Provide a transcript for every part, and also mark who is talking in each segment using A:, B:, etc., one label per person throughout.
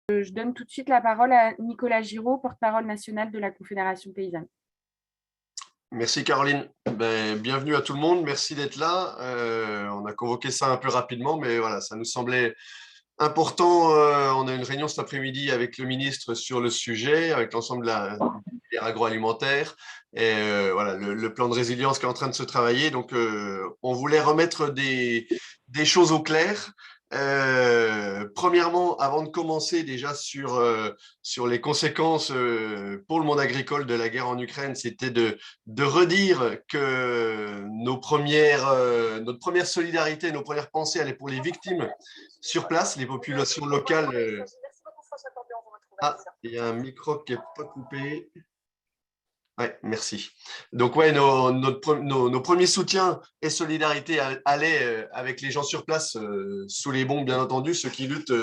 A: Je donne tout de suite la parole à Nicolas Giraud, porte-parole national de la Confédération paysanne.
B: Merci Caroline. Bienvenue à tout le monde, merci d'être là. On a convoqué ça un peu rapidement, mais voilà, ça nous semblait important. On a une réunion cet après-midi avec le ministre sur le sujet, avec l'ensemble de la filière agroalimentaire et voilà, le plan de résilience qui est en train de se travailler. Donc, on voulait remettre des choses au clair. Premièrement, avant de commencer déjà sur les conséquences pour le monde agricole de la guerre en Ukraine, c'était de redire que notre première solidarité, nos premières pensées allaient pour les victimes sur place, les populations locales. Ah, il y a un micro qui n'est pas coupé. Ouais, merci. Donc, ouais, nos premiers soutiens et solidarité allaient avec les gens sur place, sous les bombes, bien entendu, ceux qui luttent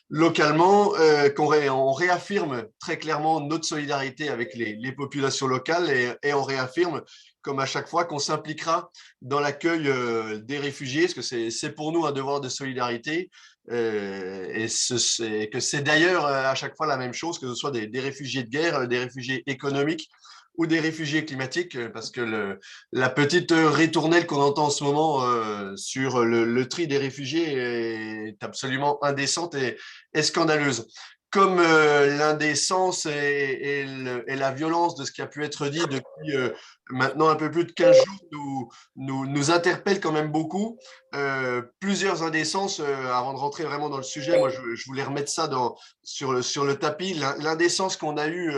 B: localement. On réaffirme très clairement notre solidarité avec les populations locales et on réaffirme, comme à chaque fois, qu'on s'impliquera dans l'accueil des réfugiés, parce que c'est pour nous un devoir de solidarité. Et que c'est d'ailleurs à chaque fois la même chose, que ce soit des réfugiés de guerre, des réfugiés économiques ou des réfugiés climatiques, parce que la petite ritournelle qu'on entend en ce moment sur le tri des réfugiés est absolument indécente et scandaleuse. Comme l'indécence et la violence de ce qui a pu être dit depuis maintenant un peu plus de 15 jours nous interpellent quand même beaucoup. Plusieurs indécences, avant de rentrer vraiment dans le sujet, moi je voulais remettre ça sur le tapis, l'indécence qu'on a eue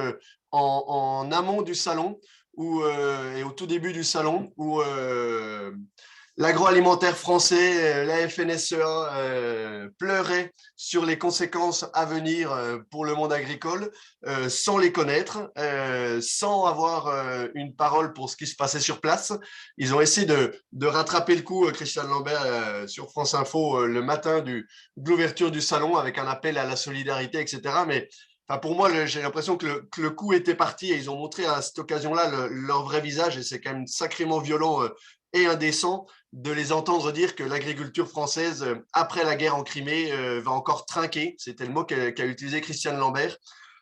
B: en amont du salon et au tout début du salon où l'agroalimentaire français, la FNSEA pleurait sur les conséquences à venir pour le monde agricole sans les connaître, sans avoir une parole pour ce qui se passait sur place. Ils ont essayé de rattraper le coup, Christiane Lambert sur France Info le matin de l'ouverture du salon avec un appel à la solidarité, etc. Mais enfin, pour moi, j'ai l'impression que le coup était parti et ils ont montré à cette occasion-là leur vrai visage et c'est quand même sacrément violent et indécent de les entendre dire que l'agriculture française, après la guerre en Crimée, va encore trinquer. C'était le mot qu'a utilisé Christiane Lambert,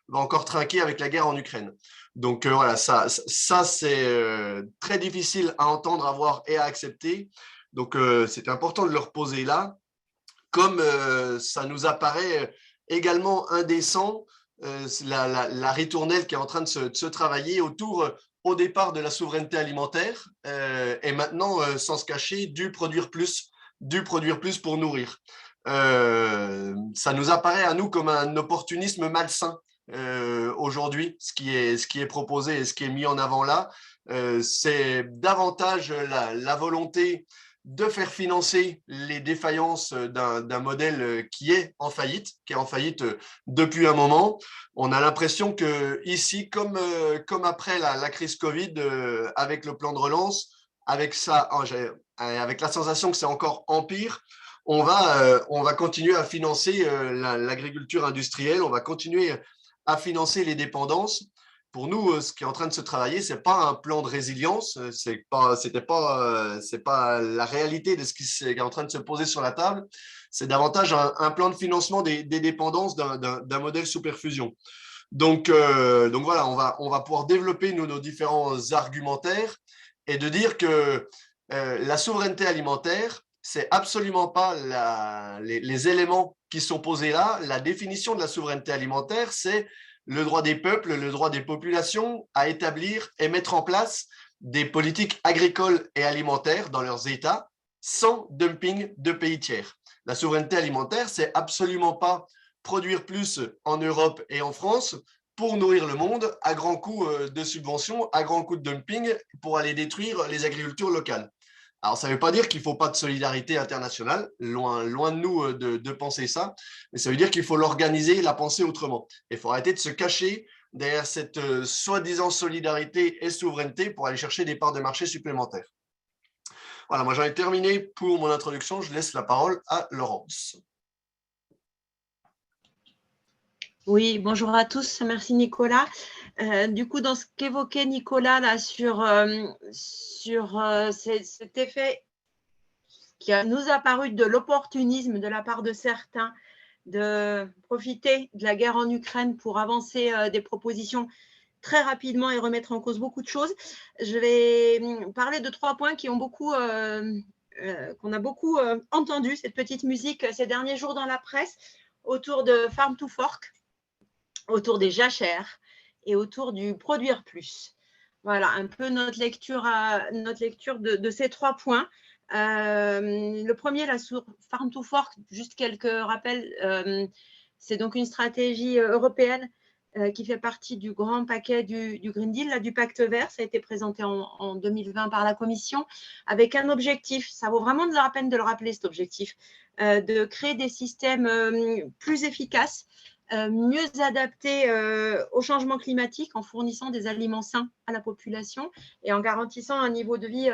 B: va encore trinquer avec la guerre en Ukraine. Donc voilà, ça c'est très difficile à entendre, à voir et à accepter. Donc c'est important de le reposer là. Comme ça nous apparaît également indécent, la ritournelle qui est en train de se travailler autour, au départ, de la souveraineté alimentaire et maintenant, sans se cacher, du produire plus pour nourrir. Ça nous apparaît à nous comme un opportunisme malsain aujourd'hui, ce qui est proposé et ce qui est mis en avant là. C'est davantage la volonté de faire financer les défaillances d'un modèle qui est en faillite depuis un moment. On a l'impression que ici, comme après la crise Covid, avec le plan de relance, avec la sensation que c'est encore empire, on va continuer à financer l'agriculture industrielle, on va continuer à financer les dépendances. Pour nous, ce qui est en train de se travailler, c'est pas un plan de résilience, c'est pas la réalité de ce qui est en train de se poser sur la table. C'est davantage un plan de financement des dépendances d'un modèle sous perfusion. Donc voilà, on va pouvoir développer nos différents argumentaires et de dire que la souveraineté alimentaire, c'est absolument pas les éléments qui sont posés là. La définition de la souveraineté alimentaire, c'est le droit des peuples, le droit des populations à établir et mettre en place des politiques agricoles et alimentaires dans leurs États sans dumping de pays tiers. La souveraineté alimentaire, c'est absolument pas produire plus en Europe et en France pour nourrir le monde à grands coûts de subventions, à grands coûts de dumping pour aller détruire les agricultures locales. Alors, ça ne veut pas dire qu'il ne faut pas de solidarité internationale, loin de nous de penser ça, mais ça veut dire qu'il faut l'organiser, la penser autrement. Il faut arrêter de se cacher derrière cette soi-disant solidarité et souveraineté pour aller chercher des parts de marché supplémentaires. Voilà, moi j'en ai terminé pour mon introduction. Je laisse la parole à Laurence.
C: Oui, bonjour à tous, merci Nicolas. Du coup, dans ce qu'évoquait Nicolas là, sur cet effet qui nous a paru de l'opportunisme de la part de certains de profiter de la guerre en Ukraine pour avancer des propositions très rapidement et remettre en cause beaucoup de choses. Je vais parler de 3 points qui ont beaucoup, qu'on a beaucoup entendu, cette petite musique ces derniers jours dans la presse, autour de Farm to Fork, autour des jachères et autour du produire plus. Voilà un peu notre lecture de ces 3 points. Le premier, la Farm to Fork, juste quelques rappels, c'est donc une stratégie européenne qui fait partie du grand paquet du Green Deal, là, du Pacte vert. Ça a été présenté en 2020 par la Commission avec un objectif, ça vaut vraiment de la peine de le rappeler, cet objectif, de créer des systèmes plus efficaces, mieux adaptés au changement climatique en fournissant des aliments sains à la population et en garantissant un niveau de vie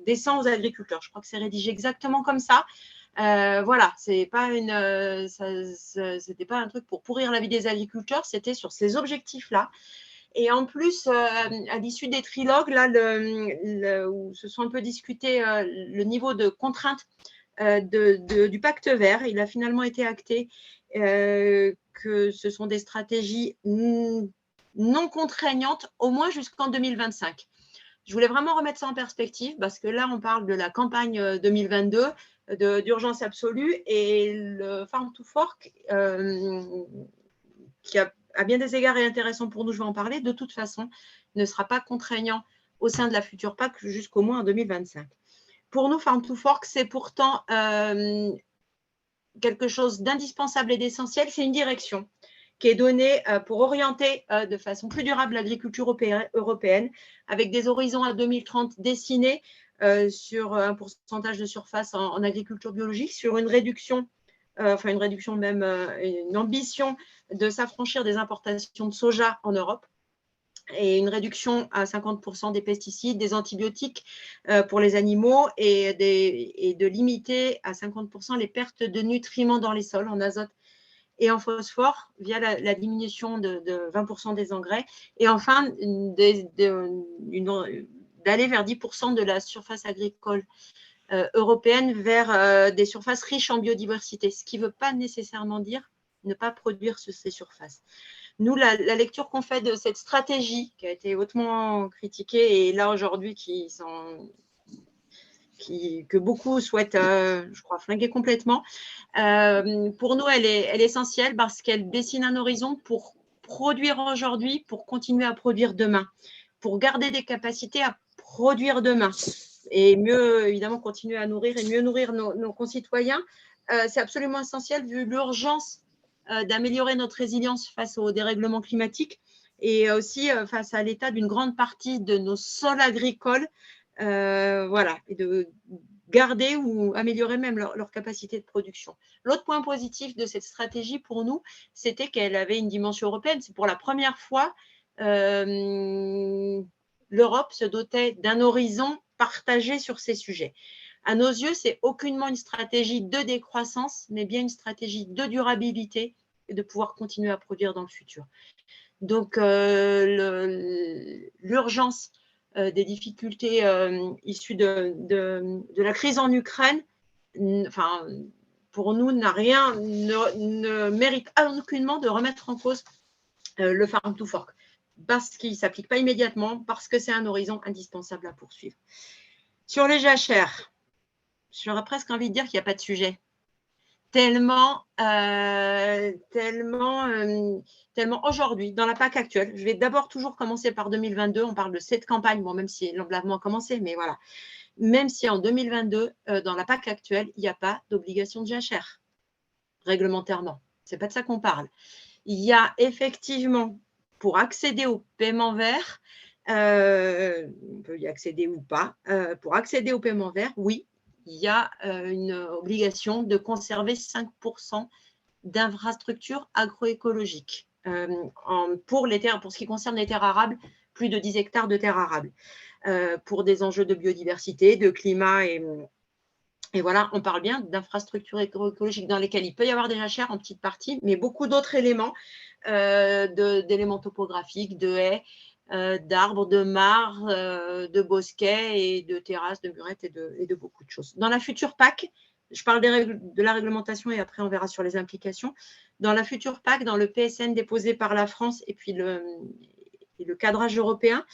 C: décent aux agriculteurs. Je crois que c'est rédigé exactement comme ça. Voilà, c'était pas un truc pour pourrir la vie des agriculteurs, c'était sur ces objectifs-là. Et en plus, à l'issue des trilogues, là, où se sont un peu discutés le niveau de contrainte du pacte vert, il a finalement été acté que ce sont des stratégies non contraignantes, au moins jusqu'en 2025. Je voulais vraiment remettre ça en perspective parce que là, on parle de la campagne 2022, d'urgence absolue, et le Farm to Fork, qui à bien des égards est intéressant pour nous, je vais en parler, de toute façon, ne sera pas contraignant au sein de la future PAC jusqu'au moins en 2025. Pour nous, Farm to Fork, c'est pourtant quelque chose d'indispensable et d'essentiel, c'est une direction qui est donnée pour orienter de façon plus durable l'agriculture européenne, avec des horizons à 2030 dessinés sur un pourcentage de surface en agriculture biologique, sur une réduction, même une ambition de s'affranchir des importations de soja en Europe, et une réduction à 50% des pesticides, des antibiotiques pour les animaux, et de limiter à 50% les pertes de nutriments dans les sols en azote et en phosphore via la diminution de 20% des engrais, et enfin d'aller vers 10% de la surface agricole européenne vers des surfaces riches en biodiversité, ce qui ne veut pas nécessairement dire ne pas produire ces surfaces. Nous, la lecture qu'on fait de cette stratégie qui a été hautement critiquée et là aujourd'hui que beaucoup souhaitent, je crois, flinguer complètement, pour nous, elle est essentielle parce qu'elle dessine un horizon pour produire aujourd'hui, pour continuer à produire demain, pour garder des capacités à produire demain et mieux, évidemment, continuer à nourrir et mieux nourrir nos concitoyens. C'est absolument essentiel vu l'urgence d'améliorer notre résilience face au dérèglement climatique et aussi face à l'état d'une grande partie de nos sols agricoles, voilà, et de garder ou améliorer même leur capacité de production. L'autre point positif de cette stratégie pour nous, c'était qu'elle avait une dimension européenne. C'est pour la première fois, l'Europe se dotait d'un horizon partagé sur ces sujets. À nos yeux, c'est aucunement une stratégie de décroissance, mais bien une stratégie de durabilité et de pouvoir continuer à produire dans le futur. Donc, l'urgence des difficultés issues de la crise en Ukraine, enfin, pour nous, ne mérite aucunement de remettre en cause le Farm to Fork, parce qu'il ne s'applique pas immédiatement, parce que c'est un horizon indispensable à poursuivre. Sur les jachères, j'aurais presque envie de dire qu'il n'y a pas de sujet. Tellement aujourd'hui, dans la PAC actuelle, je vais d'abord toujours commencer par 2022, on parle de cette campagne, bon, même si l'emblavement a commencé, mais voilà, même si en 2022, dans la PAC actuelle, il n'y a pas d'obligation de jachère, réglementairement. Ce n'est pas de ça qu'on parle. Il y a effectivement, pour accéder au paiement vert, on peut y accéder ou pas, pour accéder au paiement vert, oui, il y a une obligation de conserver 5% d'infrastructures agroécologiques pour ce qui concerne les terres arables, plus de 10 hectares de terres arables, pour des enjeux de biodiversité, de climat et voilà, on parle bien d'infrastructures agroécologiques dans lesquelles il peut y avoir des jachères en petite partie, mais beaucoup d'autres éléments, d'éléments topographiques, de haies, d'arbres, de mares, de bosquets et de terrasses, de murettes et de beaucoup de choses. Dans la future PAC, je parle de la réglementation et après on verra sur les implications. Dans la future PAC, dans le PSN déposé par la France et puis le cadrage européen,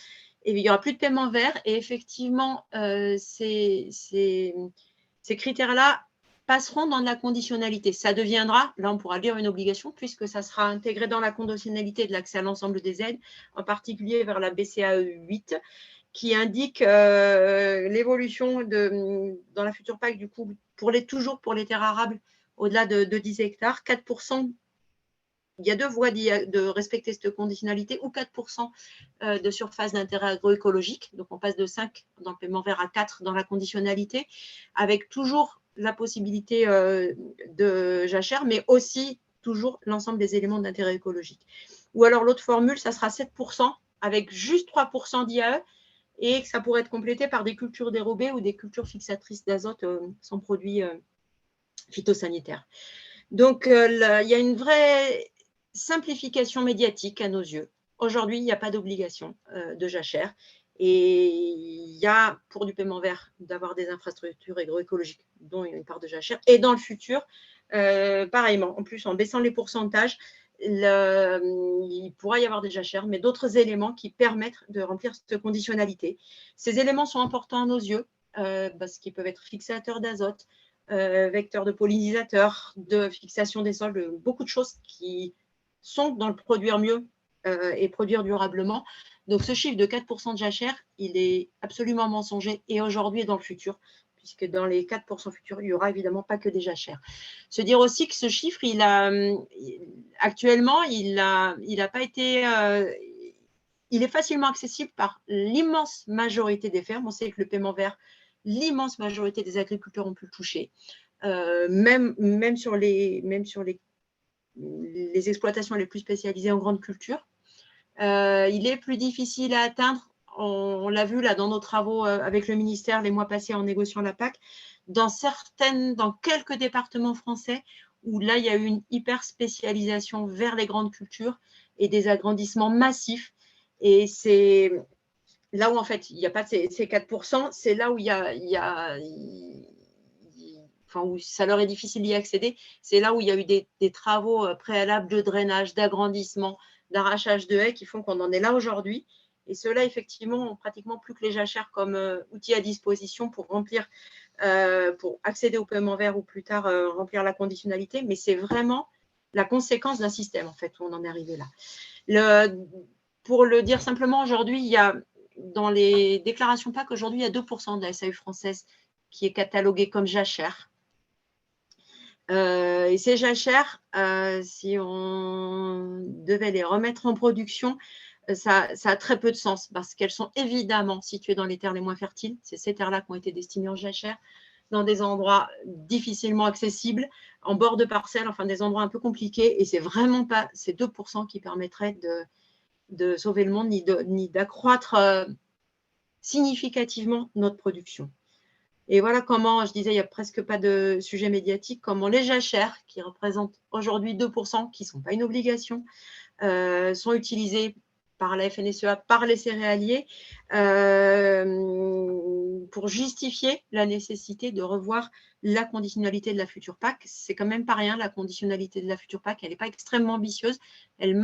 C: et il n'y aura plus de paiement vert. Et effectivement, ces critères-là passeront dans de la conditionnalité. Ça deviendra, là on pourra lire une obligation, puisque ça sera intégré dans la conditionnalité de l'accès à l'ensemble des aides, en particulier vers la BCAE 8, qui indique l'évolution dans la future PAC, du coup, toujours pour les terres arables au-delà de 10 hectares, 4%. Il y a deux voies de respecter cette conditionnalité, ou 4% de surface d'intérêt agroécologique. Donc, on passe de 5 dans le paiement vert à 4 dans la conditionnalité, avec toujours la possibilité de jachère, mais aussi toujours l'ensemble des éléments d'intérêt écologique. Ou alors, l'autre formule, ça sera 7% avec juste 3% d'IAE, et que ça pourrait être complété par des cultures dérobées ou des cultures fixatrices d'azote sans produits phytosanitaires. Donc, il y a une vraie simplification médiatique à nos yeux. Aujourd'hui, il n'y a pas d'obligation de jachère. Et il y a, pour du paiement vert, d'avoir des infrastructures agroécologiques, dont une part de jachère. Et dans le futur, pareillement, en plus, en baissant les pourcentages, il pourra y avoir des jachères, mais d'autres éléments qui permettent de remplir cette conditionnalité. Ces éléments sont importants à nos yeux, parce qu'ils peuvent être fixateurs d'azote, vecteurs de pollinisateurs, de fixation des sols, beaucoup de choses qui sont dans le produire mieux et produire durablement. Donc, ce chiffre de 4% de jachère, il est absolument mensonger, et aujourd'hui et dans le futur, puisque dans les 4% futurs, il n'y aura évidemment pas que des jachères. Se dire aussi que ce chiffre, actuellement, il n'a pas été… il est facilement accessible par l'immense majorité des fermes. On sait que le paiement vert, l'immense majorité des agriculteurs ont pu le toucher, même sur les exploitations les plus spécialisées en grande culture. Il est plus difficile à atteindre, on l'a vu là dans nos travaux avec le ministère les mois passés en négociant la PAC, dans quelques départements français où là il y a eu une hyper spécialisation vers les grandes cultures et des agrandissements massifs. Et c'est là où en fait il n'y a pas ces 4%, c'est là où où ça leur est difficile d'y accéder. C'est là où il y a eu des travaux préalables de drainage, d'agrandissement, d'arrachage de haies qui font qu'on en est là aujourd'hui. Et ceux-là, effectivement, ont pratiquement plus que les jachères comme outil à disposition pour remplir, pour accéder au paiement vert ou plus tard remplir la conditionnalité. Mais c'est vraiment la conséquence d'un système, en fait, où on en est arrivé là. Pour le dire simplement, aujourd'hui, il y a dans les déclarations PAC, aujourd'hui, il y a 2% de la SAU française qui est cataloguée comme jachère. Et ces jachères, si on devait les remettre en production, ça a très peu de sens parce qu'elles sont évidemment situées dans les terres les moins fertiles. C'est ces terres-là qui ont été destinées en jachère, dans des endroits difficilement accessibles, en bord de parcelles, enfin des endroits un peu compliqués. Et c'est vraiment pas ces 2% qui permettraient de sauver le monde ni d'accroître significativement notre production. Et voilà comment, je disais, il n'y a presque pas de sujet médiatique, comment les jachères, qui représentent aujourd'hui 2%, qui ne sont pas une obligation, sont utilisées par la FNSEA, par les céréaliers, pour justifier la nécessité de revoir la conditionnalité de la future PAC. C'est quand même pas rien, la conditionnalité de la future PAC, elle n'est pas extrêmement ambitieuse, elle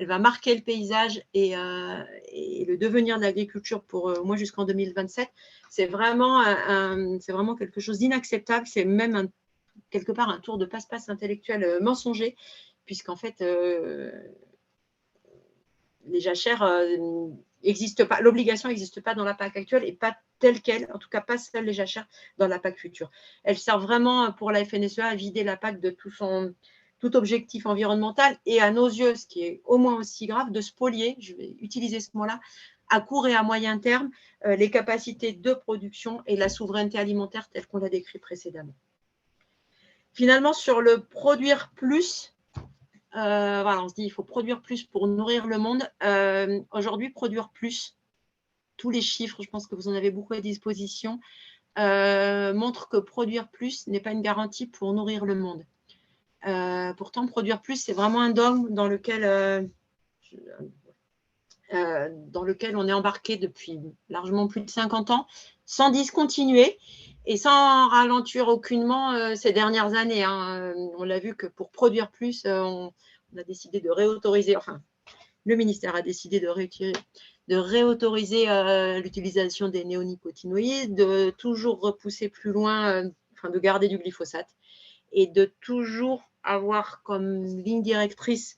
C: va marquer le paysage et le devenir de l'agriculture pour au moins jusqu'en 2027. C'est vraiment quelque chose d'inacceptable. C'est même quelque part un tour de passe-passe intellectuel mensonger, puisqu'en fait, les jachères n'existent pas. L'obligation n'existe pas dans la PAC actuelle et pas telle qu'elle, en tout cas pas seules les jachères dans la PAC future. Elle sert vraiment pour la FNSEA à vider la PAC de tout objectif environnemental et à nos yeux, ce qui est au moins aussi grave, de spolier, je vais utiliser ce mot-là, à court et à moyen terme, les capacités de production et la souveraineté alimentaire telle qu'on l'a décrit précédemment. Finalement, sur le produire plus, voilà, on se dit il faut produire plus pour nourrir le monde. Aujourd'hui, produire plus, tous les chiffres, je pense que vous en avez beaucoup à disposition, montrent que produire plus n'est pas une garantie pour nourrir le monde. Pourtant, produire plus, c'est vraiment un dogme dans lequel dans lequel on est embarqué depuis largement plus de 50 ans, sans discontinuer et sans ralentir aucunement ces dernières années. On l'a vu que pour produire plus, on a décidé de réautoriser, enfin, le ministère a décidé de réautoriser l'utilisation des néonicotinoïdes, de toujours repousser plus loin, de garder du glyphosate et de toujours avoir comme ligne directrice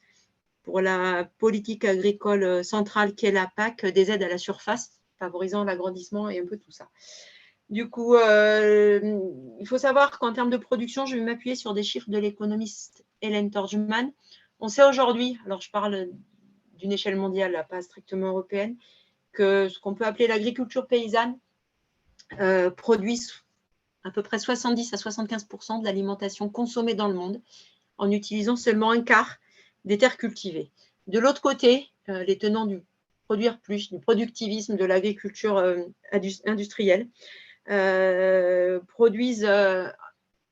C: pour la politique agricole centrale qu'est la PAC, des aides à la surface, favorisant l'agrandissement et un peu tout ça. Du coup, il faut savoir qu'en termes de production, je vais m'appuyer sur des chiffres de l'économiste Hélène Torgman. On sait aujourd'hui, alors je parle d'une échelle mondiale, là, pas strictement européenne, que ce qu'on peut appeler l'agriculture paysanne produit à peu près 70 à 75% de l'alimentation consommée dans le monde en utilisant seulement un quart des terres cultivées. De l'autre côté, les tenants du produire plus, du productivisme de l'agriculture industrielle produisent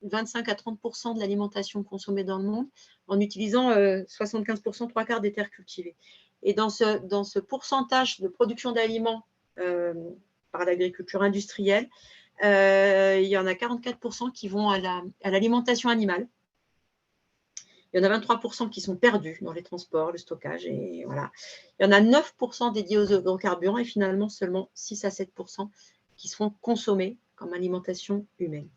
C: 25 à 30% de l'alimentation consommée dans le monde en utilisant 75%, trois quarts des terres cultivées. Et dans ce pourcentage de production d'aliments par l'agriculture industrielle, il y en a 44% qui vont à l'alimentation animale. Il y en a 23% qui sont perdus dans les transports, le stockage, et voilà. Il y en a 9% dédiés aux agrocarburants et finalement seulement 6 à 7% qui seront consommés comme alimentation humaine.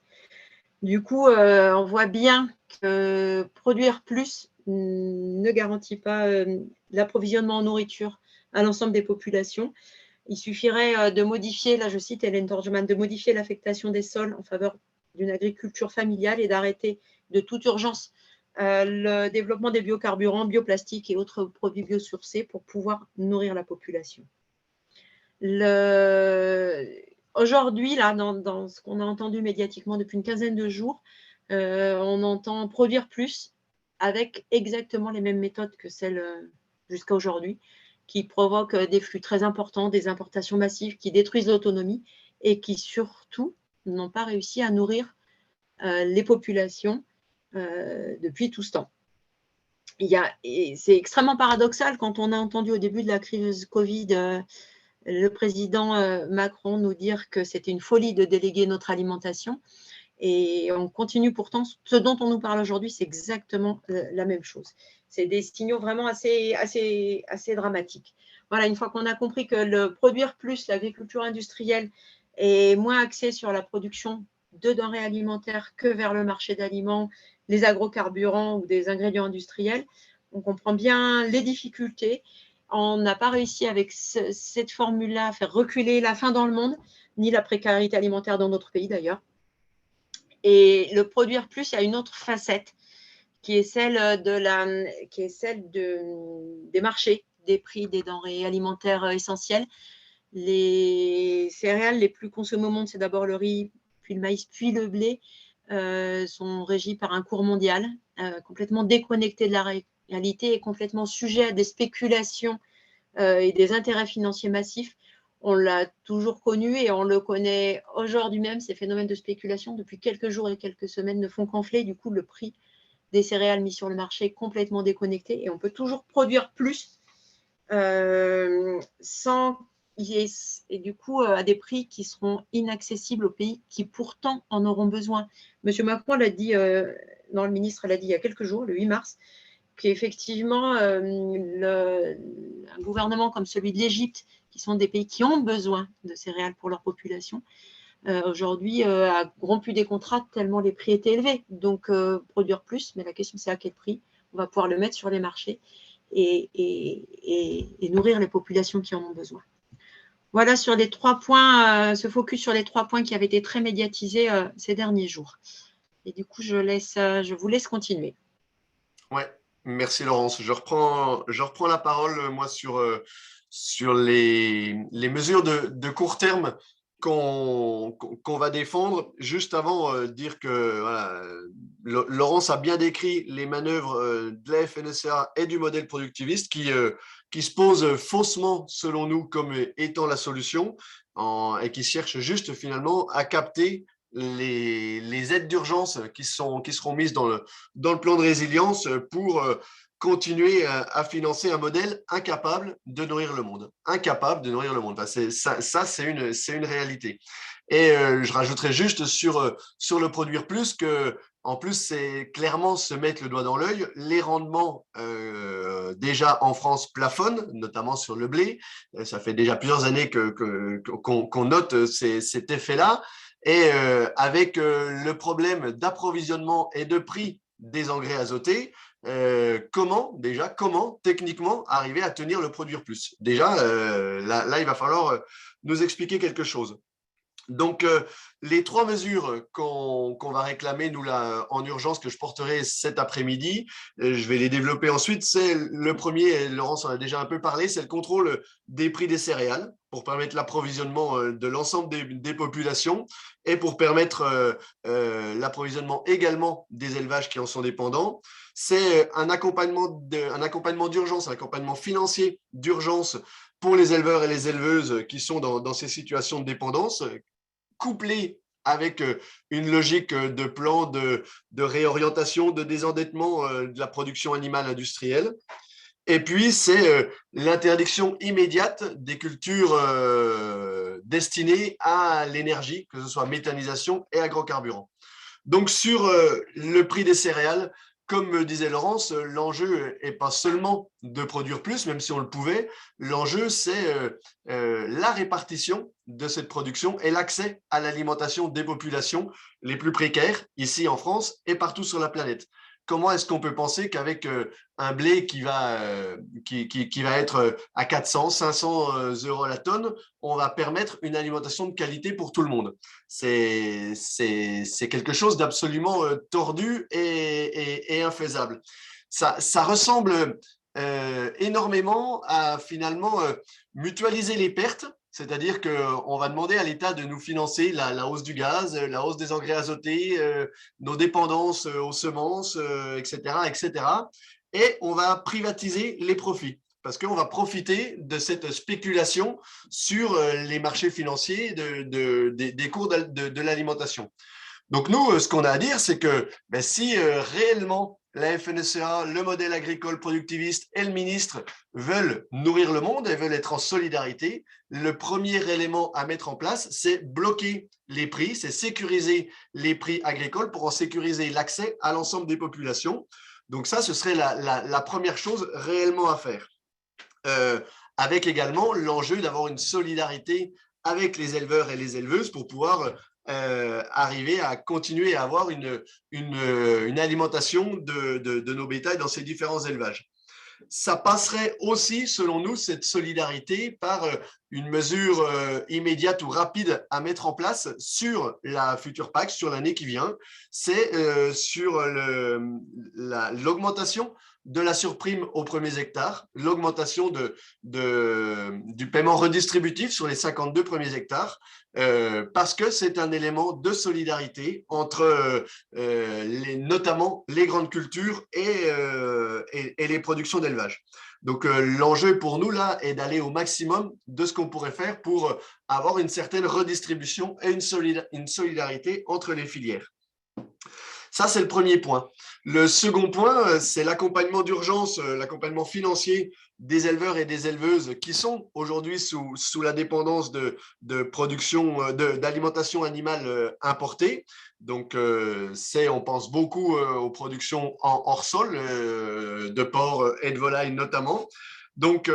C: Du coup, on voit bien que produire plus ne garantit pas l'approvisionnement en nourriture à l'ensemble des populations. Il suffirait de modifier, là je cite Hélène Torgman, de modifier l'affectation des sols en faveur d'une agriculture familiale et d'arrêter de toute urgence le développement des biocarburants, bioplastiques et autres produits biosourcés pour pouvoir nourrir la population. Aujourd'hui, là, dans ce qu'on a entendu médiatiquement depuis une quinzaine de jours, on entend produire plus avec exactement les mêmes méthodes que celles jusqu'à aujourd'hui, qui provoquent des flux très importants, des importations massives, qui détruisent l'autonomie et qui surtout n'ont pas réussi à nourrir les populations depuis tout ce temps. C'est extrêmement paradoxal quand on a entendu au début de la crise Covid le président Macron nous dire que c'était une folie de déléguer notre alimentation. Et on continue pourtant, ce dont on nous parle aujourd'hui, c'est exactement la même chose. C'est des signaux vraiment assez dramatiques. Voilà, une fois qu'on a compris que le produire plus, l'agriculture industrielle, est moins axée sur la production de denrées alimentaires que vers le marché d'aliments, les agrocarburants ou des ingrédients industriels, on comprend bien les difficultés. On n'a pas réussi avec cette formule-là à faire reculer la faim dans le monde, ni la précarité alimentaire dans notre pays d'ailleurs. Et le produire plus, il y a une autre facette qui est celle des marchés, des prix des denrées alimentaires essentielles. Les céréales les plus consommées au monde, c'est d'abord le riz, puis le maïs, puis le blé, sont régis par un cours mondial, complètement déconnecté de la réalité et complètement sujet à des spéculations et des intérêts financiers massifs. On l'a toujours connu et on le connaît aujourd'hui même. Ces phénomènes de spéculation, depuis quelques jours et quelques semaines, ne font qu'enfler. Du coup, le prix des céréales mis sur le marché est complètement déconnecté et on peut toujours produire plus sans et du coup à des prix qui seront inaccessibles aux pays qui pourtant en auront besoin. Monsieur Macron l'a dit, le ministre l'a dit il y a quelques jours, le 8 mars, qu'effectivement un gouvernement comme celui de l'Égypte, qui sont des pays qui ont besoin de céréales pour leur population, aujourd'hui a rompu des contrats tellement les prix étaient élevés. Donc produire plus, mais la question c'est à quel prix on va pouvoir le mettre sur les marchés et nourrir les populations qui en ont besoin. Voilà sur les 3 points, ce focus sur les 3 points qui avaient été très médiatisés ces derniers jours. Et du coup, je vous laisse continuer.
B: Ouais, merci Laurence. Je reprends la parole, moi, sur les mesures de court terme qu'on va défendre. Juste avant, dire que voilà, Laurence a bien décrit les manœuvres de la FNSEA et du modèle productiviste qui se posent faussement, selon nous, comme étant la solution et qui cherchent juste finalement à capter les aides d'urgence qui seront mises dans le plan de résilience continuer à financer un modèle incapable de nourrir le monde. Incapable de nourrir le monde. Enfin, ça c'est une réalité. Et je rajouterais juste sur le produire plus que, en plus, c'est clairement se mettre le doigt dans l'œil. Les rendements déjà en France plafonnent, notamment sur le blé. Ça fait déjà plusieurs années qu'on note cet effet-là. Et avec le problème d'approvisionnement et de prix des engrais azotés, comment techniquement arriver à tenir le produire plus? Déjà, là, il va falloir nous expliquer quelque chose. Donc, les 3 mesures qu'on va réclamer, nous, là, en urgence, que je porterai cet après-midi, je vais les développer ensuite. C'est le premier, et Laurence en a déjà un peu parlé, c'est le contrôle des prix des céréales pour permettre l'approvisionnement de l'ensemble des populations et pour permettre l'approvisionnement également des élevages qui en sont dépendants. C'est un accompagnement d'urgence, un accompagnement financier d'urgence pour les éleveurs et les éleveuses qui sont dans ces situations de dépendance, couplé avec une logique de plan de réorientation, de désendettement de la production animale industrielle. Et puis, c'est l'interdiction immédiate des cultures destinées à l'énergie, que ce soit méthanisation et agrocarburants. Donc, sur le prix des céréales, comme me disait Laurence, l'enjeu n'est pas seulement de produire plus, même si on le pouvait. L'enjeu, c'est la répartition de cette production et l'accès à l'alimentation des populations les plus précaires, ici en France et partout sur la planète. Comment est-ce qu'on peut penser qu'avec un blé qui va être à 400, 500 euros la tonne, on va permettre une alimentation de qualité pour tout le monde? C'est quelque chose d'absolument tordu et infaisable. Ça ressemble énormément à finalement mutualiser les pertes. C'est-à-dire qu'on va demander à l'État de nous financer la hausse du gaz, la hausse des engrais azotés, nos dépendances aux semences, etc., etc. Et on va privatiser les profits parce qu'on va profiter de cette spéculation sur les marchés financiers des cours de l'alimentation. Donc nous, ce qu'on a à dire, c'est que si réellement la FNSEA, le modèle agricole productiviste et le ministre veulent nourrir le monde et veulent être en solidarité, le premier élément à mettre en place, c'est bloquer les prix, c'est sécuriser les prix agricoles pour en sécuriser l'accès à l'ensemble des populations. Donc ça, ce serait la première chose réellement à faire. Avec également l'enjeu d'avoir une solidarité avec les éleveurs et les éleveuses pour pouvoir arriver à continuer à avoir une alimentation de nos bétails dans ces différents élevages. Ça passerait aussi, selon nous, cette solidarité par une mesure immédiate ou rapide à mettre en place sur la future PAC, sur l'année qui vient. C'est sur l'augmentation de la surprime aux premiers hectares, l'augmentation du paiement redistributif sur les 52 premiers hectares, parce que c'est un élément de solidarité entre notamment les grandes cultures et les productions d'élevage. Donc, l'enjeu pour nous, là, est d'aller au maximum de ce qu'on pourrait faire pour avoir une certaine redistribution et une solidarité entre les filières. Ça, c'est le premier point. Le second point, c'est l'accompagnement d'urgence, l'accompagnement financier des éleveurs et des éleveuses qui sont aujourd'hui sous la dépendance de production, d'alimentation animale importée. Donc, on pense beaucoup aux productions hors sol, de porc et de volaille notamment. Donc,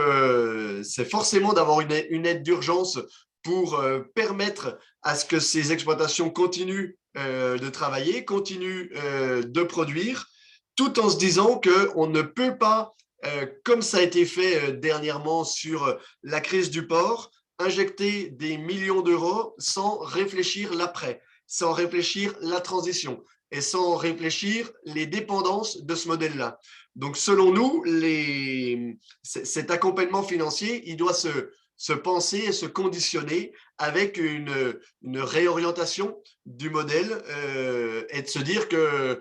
B: c'est forcément d'avoir une aide d'urgence pour permettre à ce que ces exploitations continuent de travailler, continuent de produire, tout en se disant qu'on ne peut pas, comme ça a été fait dernièrement sur la crise du porc, injecter des millions d'euros sans réfléchir l'après, sans réfléchir la transition et sans réfléchir les dépendances de ce modèle-là. Donc, selon nous, cet accompagnement financier, il doit se penser et se conditionner avec une réorientation du modèle et de se dire que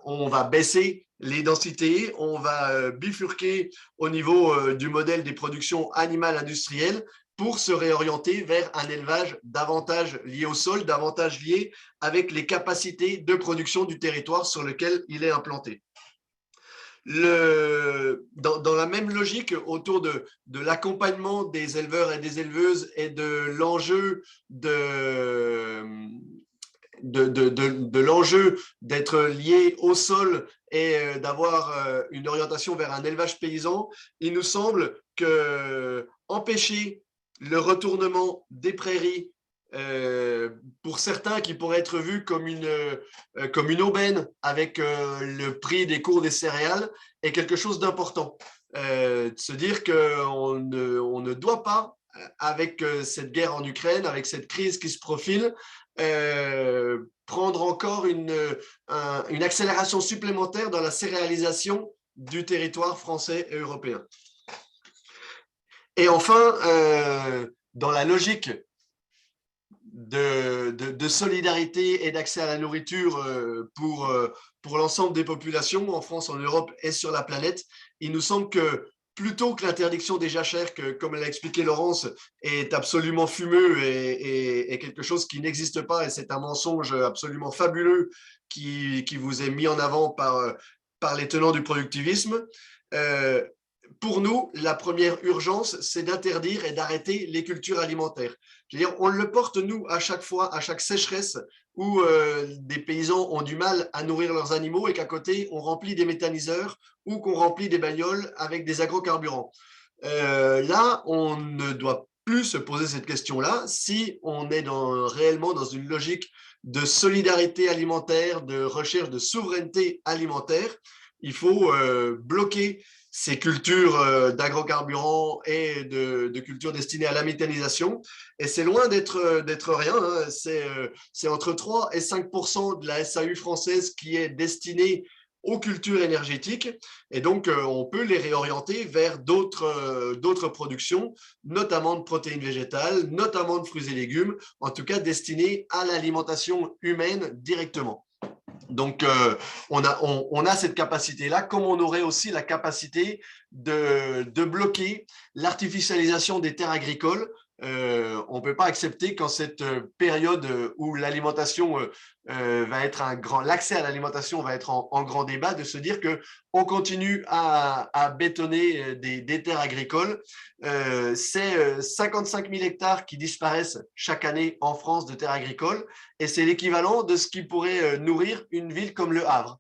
B: on va baisser les densités, on va bifurquer au niveau du modèle des productions animales industrielles pour se réorienter vers un élevage davantage lié au sol, davantage lié avec les capacités de production du territoire sur lequel il est implanté. Dans la même logique, autour de l'accompagnement des éleveurs et des éleveuses et de l'enjeu l'enjeu d'être lié au sol et d'avoir une orientation vers un élevage paysan, il nous semble que empêcher le retournement des prairies pour certains qui pourraient être vus comme une aubaine avec le prix des cours des céréales est quelque chose d'important. Se dire qu'on ne doit pas, avec cette guerre en Ukraine, avec cette crise qui se profile, prendre encore une accélération supplémentaire dans la céréalisation du territoire français et européen. Et enfin, dans la logique de solidarité et d'accès à la nourriture pour l'ensemble des populations en France, en Europe et sur la planète, il nous semble que plutôt que l'interdiction des jachères, que, comme l'a expliqué Laurence, est absolument fumeux et quelque chose qui n'existe pas, et c'est un mensonge absolument fabuleux qui vous est mis en avant par les tenants du productivisme, pour nous, la première urgence, c'est d'interdire et d'arrêter les cultures alimentaires. C'est-à-dire, on le porte, nous, à chaque fois, à chaque sécheresse où des paysans ont du mal à nourrir leurs animaux et qu'à côté, on remplit des méthaniseurs ou qu'on remplit des bagnoles avec des agrocarburants. Là, on ne doit plus se poser cette question-là si on est réellement dans une logique de solidarité alimentaire, de recherche de souveraineté alimentaire. Il faut bloquer ces cultures d'agrocarburants et de cultures destinées à la méthanisation. Et c'est loin d'être rien. Hein. C'est entre 3 et 5% de la SAU française qui est destinée aux cultures énergétiques. Et donc, on peut les réorienter vers d'autres productions, notamment de protéines végétales, notamment de fruits et légumes, en tout cas destinées à l'alimentation humaine directement. Donc, on a cette capacité-là, comme on aurait aussi la capacité de bloquer l'artificialisation des terres agricoles. On ne peut pas accepter qu'en cette période où l'alimentation va être l'accès à l'alimentation va être en grand débat, de se dire qu'on continue à bétonner des terres agricoles. C'est 55 000 hectares qui disparaissent chaque année en France de terres agricoles, et c'est l'équivalent de ce qui pourrait nourrir une ville comme Le Havre.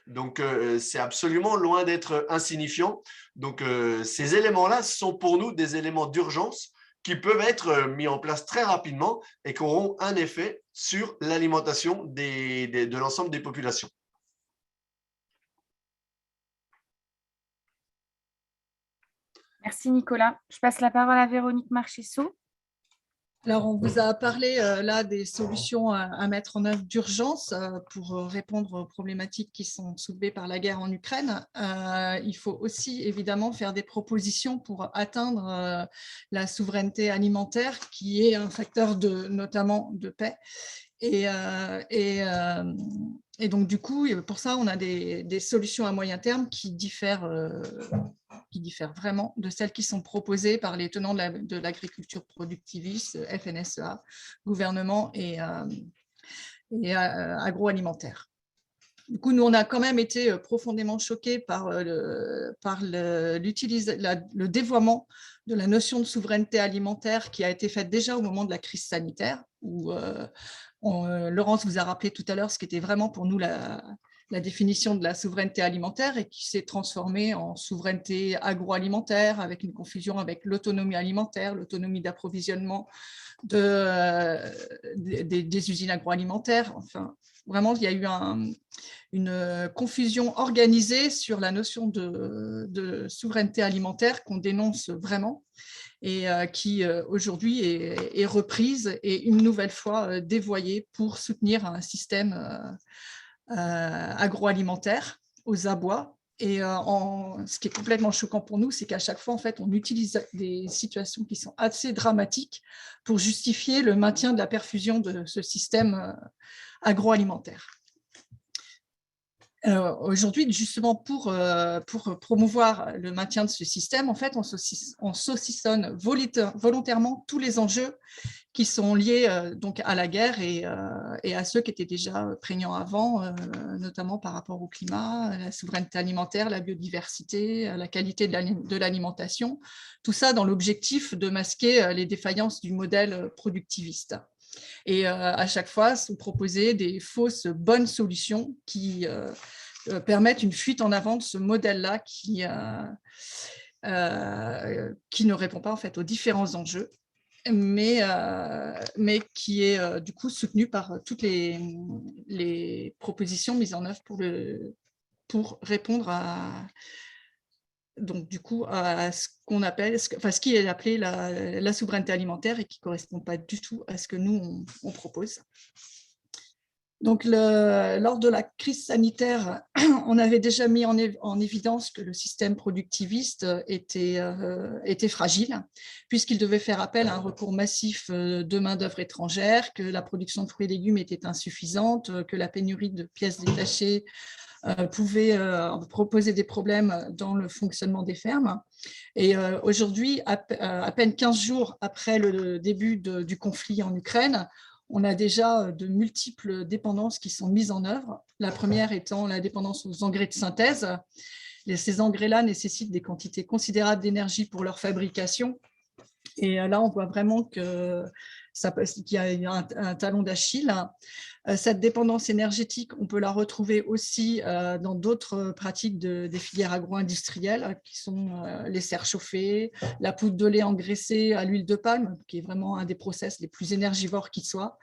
B: Donc, c'est absolument loin d'être insignifiant. Donc, ces éléments-là sont pour nous des éléments d'urgence qui peuvent être mis en place très rapidement et qui auront un effet sur l'alimentation de l'ensemble des populations.
A: Merci Nicolas. Je passe la parole à Véronique Marchessault.
D: Alors, on vous a parlé là des solutions à mettre en œuvre d'urgence pour répondre aux problématiques qui sont soulevées par la guerre en Ukraine. Il faut aussi évidemment faire des propositions pour atteindre la souveraineté alimentaire, qui est un facteur notamment de paix. Et donc, du coup, pour ça, on a des solutions à moyen terme qui diffèrent vraiment de celles qui sont proposées par les tenants de l'agriculture productiviste, FNSEA, gouvernement et agroalimentaire. Du coup, nous, on a quand même été profondément choqués par le dévoiement de la notion de souveraineté alimentaire qui a été faite déjà au moment de la crise sanitaire, où Laurence vous a rappelé tout à l'heure ce qui était vraiment pour nous la définition de la souveraineté alimentaire, et qui s'est transformée en souveraineté agroalimentaire, avec une confusion avec l'autonomie alimentaire, l'autonomie d'approvisionnement des usines agroalimentaires. Enfin, vraiment, il y a eu une confusion organisée sur la notion de souveraineté alimentaire qu'on dénonce vraiment, et qui aujourd'hui est reprise et une nouvelle fois dévoyée pour soutenir un système agroalimentaire aux abois. Et ce qui est complètement choquant pour nous, c'est qu'à chaque fois, en fait, on utilise des situations qui sont assez dramatiques pour justifier le maintien de la perfusion de ce système agroalimentaire. Aujourd'hui, justement, pour promouvoir le maintien de ce système, en fait, on saucissonne volontairement tous les enjeux qui sont liés donc à la guerre et à ceux qui étaient déjà prégnants avant, notamment par rapport au climat, à la souveraineté alimentaire, la biodiversité, la qualité de l'alimentation, tout ça dans l'objectif de masquer les défaillances du modèle productiviste. Et à chaque fois, sont proposées des fausses bonnes solutions qui permettent une fuite en avant de ce modèle-là qui ne répond pas en fait aux différents enjeux, mais qui est du coup soutenu par toutes les propositions mises en œuvre pour répondre donc du coup à ce qu'on appelle, ce qui est appelé la souveraineté alimentaire et qui ne correspond pas du tout à ce que nous on propose. Donc, lors de la crise sanitaire, on avait déjà mis en évidence que le système productiviste était fragile, puisqu'il devait faire appel à un recours massif de main-d'œuvre étrangère, que la production de fruits et légumes était insuffisante, que la pénurie de pièces détachées pouvait proposer des problèmes dans le fonctionnement des fermes. Et aujourd'hui, à peine 15 jours après le début du conflit en Ukraine, on a déjà de multiples dépendances qui sont mises en œuvre. La première étant la dépendance aux engrais de synthèse. Ces engrais-là nécessitent des quantités considérables d'énergie pour leur fabrication. Et là, on voit vraiment qu'il y a un talon d'Achille. Cette dépendance énergétique, on peut la retrouver aussi dans d'autres pratiques des filières agro-industrielles, qui sont les serres chauffées, la poudre de lait engraissée à l'huile de palme, qui est vraiment un des process les plus énergivores qui soient,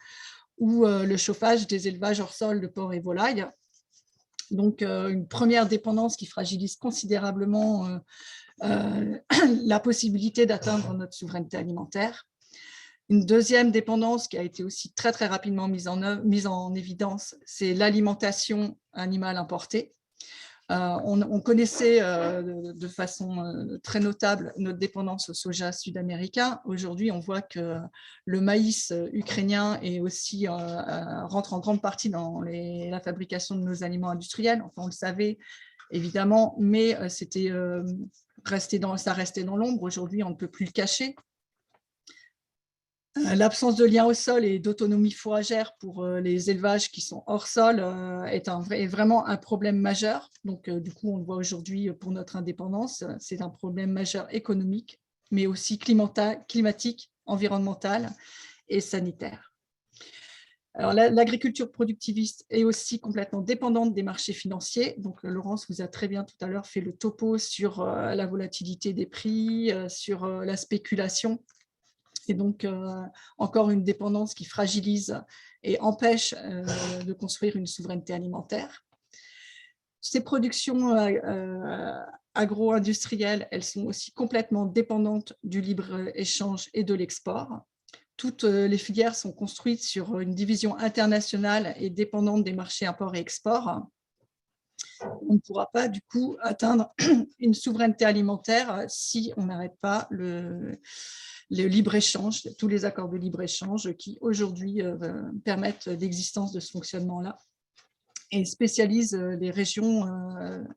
D: ou le chauffage des élevages hors sol de porcs et volailles. Donc, une première dépendance qui fragilise considérablement la possibilité d'atteindre notre souveraineté alimentaire. Une deuxième dépendance qui a été aussi très, très rapidement mise en évidence, c'est l'alimentation animale importée. On connaissait de façon très notable notre dépendance au soja sud-américain. Aujourd'hui, on voit que le maïs ukrainien est aussi, rentre en grande partie dans la fabrication de nos aliments industriels. Enfin, on le savait évidemment, mais ça restait dans l'ombre. Aujourd'hui, on ne peut plus le cacher. L'absence de lien au sol et d'autonomie fourragère pour les élevages qui sont hors sol est vraiment un problème majeur. Donc, du coup, on le voit aujourd'hui pour notre indépendance, c'est un problème majeur économique, mais aussi climatique, environnemental et sanitaire. Alors, l'agriculture productiviste est aussi complètement dépendante des marchés financiers. Donc, Laurence vous a très bien tout à l'heure fait le topo sur la volatilité des prix, sur la spéculation. Et donc, encore une dépendance qui fragilise et empêche de construire une souveraineté alimentaire. Ces productions agro-industrielles, elles sont aussi complètement dépendantes du libre-échange et de l'export. Toutes les filières sont construites sur une division internationale et dépendante des marchés import et export. On ne pourra pas, du coup, atteindre une souveraineté alimentaire si on n'arrête pas le libre-échange, tous les accords de libre-échange qui, aujourd'hui, permettent l'existence de ce fonctionnement-là et spécialisent les régions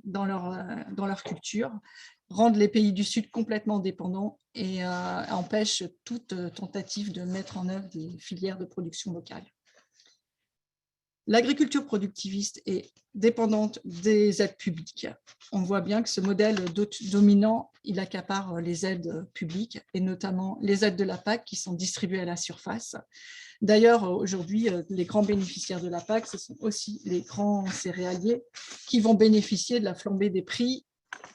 D: dans leur culture, rendent les pays du Sud complètement dépendants et empêchent toute tentative de mettre en œuvre des filières de production locale. L'agriculture productiviste est dépendante des aides publiques. On voit bien que ce modèle dominant, il accapare les aides publiques et notamment les aides de la PAC qui sont distribuées à la surface. D'ailleurs, aujourd'hui, les grands bénéficiaires de la PAC, ce sont aussi les grands céréaliers qui vont bénéficier de la flambée des prix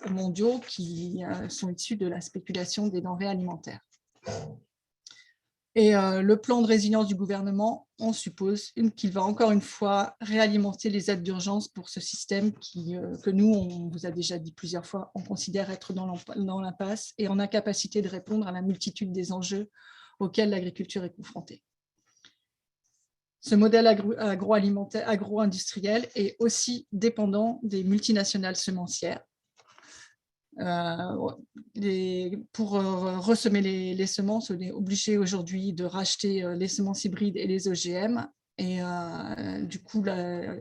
D: mondiaux qui sont issus de la spéculation des denrées alimentaires. Et le plan de résilience du gouvernement, on suppose qu'il va encore une fois réalimenter les aides d'urgence pour ce système que nous, on vous a déjà dit plusieurs fois, on considère être dans l'impasse et en incapacité de répondre à la multitude des enjeux auxquels l'agriculture est confrontée. Ce modèle agro-industriel est aussi dépendant des multinationales semencières. Pour ressemer les semences, on est obligé aujourd'hui de racheter les semences hybrides et les OGM Et du coup, la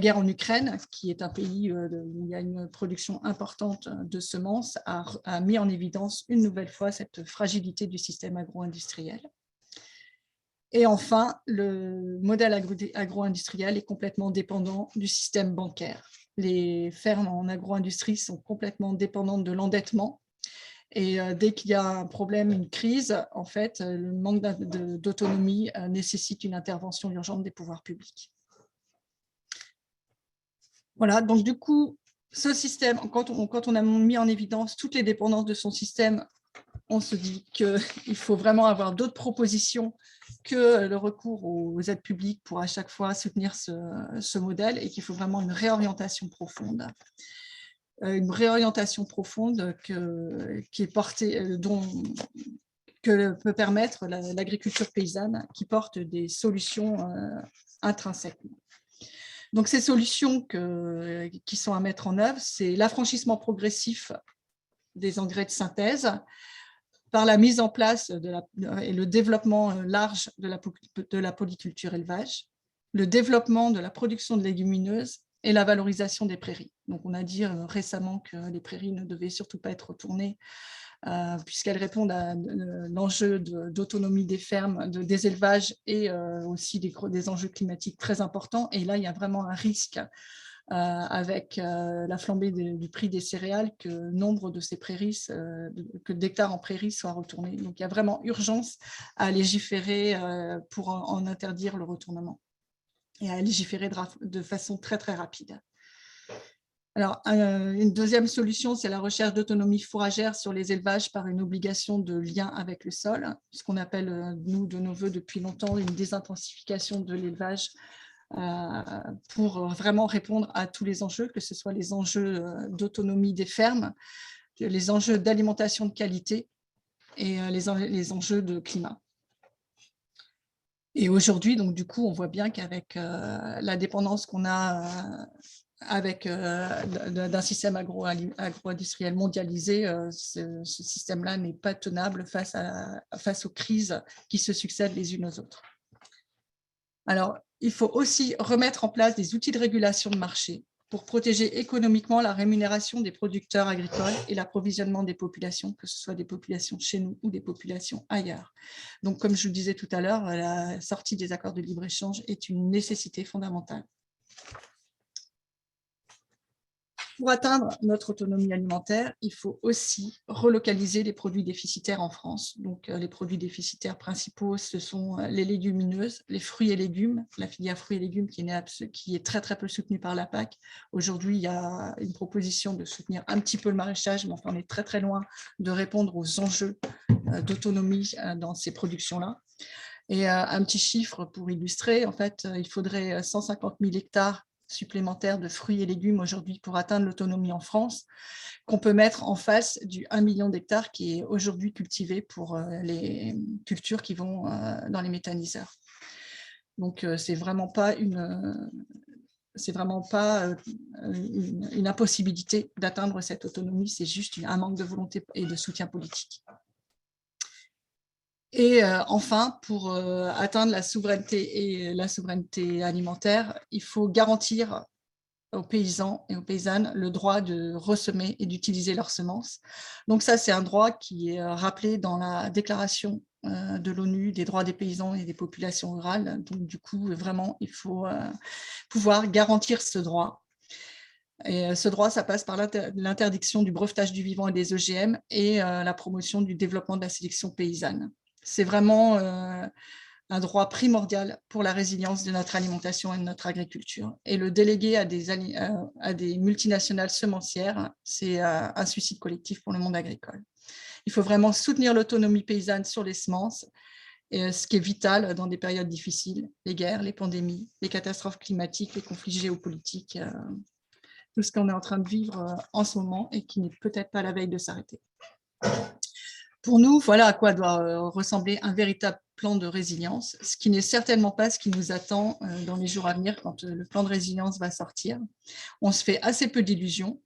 D: guerre en Ukraine, qui est un pays où il y a une production importante de semences, a mis en évidence une nouvelle fois cette fragilité du système agro-industriel. Et enfin, le modèle agro-industriel est complètement dépendant du système bancaire. Les fermes en agro-industrie sont complètement dépendantes de l'endettement. Et dès qu'il y a un problème, une crise, en fait, le manque d'autonomie nécessite une intervention urgente des pouvoirs publics. Voilà, donc du coup, ce système, quand on a mis en évidence toutes les dépendances de son système, on se dit qu'il faut vraiment avoir d'autres propositions que le recours aux aides publiques pour à chaque fois soutenir ce modèle et qu'il faut vraiment une réorientation profonde. Une réorientation profonde qui est portée, que peut permettre l'agriculture paysanne, qui porte des solutions intrinsèques. Donc, ces solutions qui sont à mettre en œuvre, c'est l'affranchissement progressif des engrais de synthèse par la mise en place et le développement large de la polyculture élevage, le développement de la production de légumineuses et la valorisation des prairies. Donc, on a dit récemment que les prairies ne devaient surtout pas être retournées puisqu'elles répondent à l'enjeu d'autonomie des fermes, des élevages et aussi des enjeux climatiques très importants. Et là, il y a vraiment un risque avec la flambée du prix des céréales que nombre de ces prairies, que d'hectares en prairies soient retournés. Donc, il y a vraiment urgence à légiférer pour en interdire le retournement et à légiférer de façon très, très rapide. Alors, une deuxième solution, c'est la recherche d'autonomie fourragère sur les élevages par une obligation de lien avec le sol, ce qu'on appelle, nous, de nos voeux depuis longtemps, une désintensification de l'élevage pour vraiment répondre à tous les enjeux, que ce soit les enjeux d'autonomie des fermes, les enjeux d'alimentation de qualité et les enjeux de climat. Et aujourd'hui, donc du coup, on voit bien qu'avec la dépendance qu'on a d'un système agro-industriel mondialisé, ce système-là n'est pas tenable face aux crises qui se succèdent les unes aux autres. Alors, il faut aussi remettre en place des outils de régulation de marché pour protéger économiquement la rémunération des producteurs agricoles et l'approvisionnement des populations, que ce soit des populations chez nous ou des populations ailleurs. Donc, comme je vous le disais tout à l'heure, la sortie des accords de libre-échange est une nécessité fondamentale. Pour atteindre notre autonomie alimentaire, il faut aussi relocaliser les produits déficitaires en France. Donc, les produits déficitaires principaux, ce sont les légumineuses, les fruits et légumes, la filière fruits et légumes qui est très, très peu soutenue par la PAC. Aujourd'hui, il y a une proposition de soutenir un petit peu le maraîchage, mais enfin, on est très, très loin de répondre aux enjeux d'autonomie dans ces productions-là. Et un petit chiffre pour illustrer, en fait, il faudrait 150 000 hectares supplémentaires de fruits et légumes aujourd'hui pour atteindre l'autonomie en France, qu'on peut mettre en face du 1 million d'hectares qui est aujourd'hui cultivé pour les cultures qui vont dans les méthaniseurs. Donc, c'est vraiment pas une impossibilité d'atteindre cette autonomie, c'est juste un manque de volonté et de soutien politique. Et enfin, pour atteindre la souveraineté alimentaire, il faut garantir aux paysans et aux paysannes le droit de ressemer et d'utiliser leurs semences. Donc ça, c'est un droit qui est rappelé dans la déclaration de l'ONU des droits des paysans et des populations rurales. Donc du coup, vraiment, il faut pouvoir garantir ce droit. Et ce droit, ça passe par l'interdiction du brevetage du vivant et des OGM et la promotion du développement de la sélection paysanne. C'est vraiment un droit primordial pour la résilience de notre alimentation et de notre agriculture. Et le déléguer à des multinationales semencières, c'est un suicide collectif pour le monde agricole. Il faut vraiment soutenir l'autonomie paysanne sur les semences, ce qui est vital dans des périodes difficiles, les guerres, les pandémies, les catastrophes climatiques, les conflits géopolitiques, tout ce qu'on est en train de vivre en ce moment et qui n'est peut-être pas à la veille de s'arrêter. Pour nous, voilà à quoi doit ressembler un véritable plan de résilience, ce qui n'est certainement pas ce qui nous attend dans les jours à venir quand le plan de résilience va sortir. On se fait assez peu d'illusions.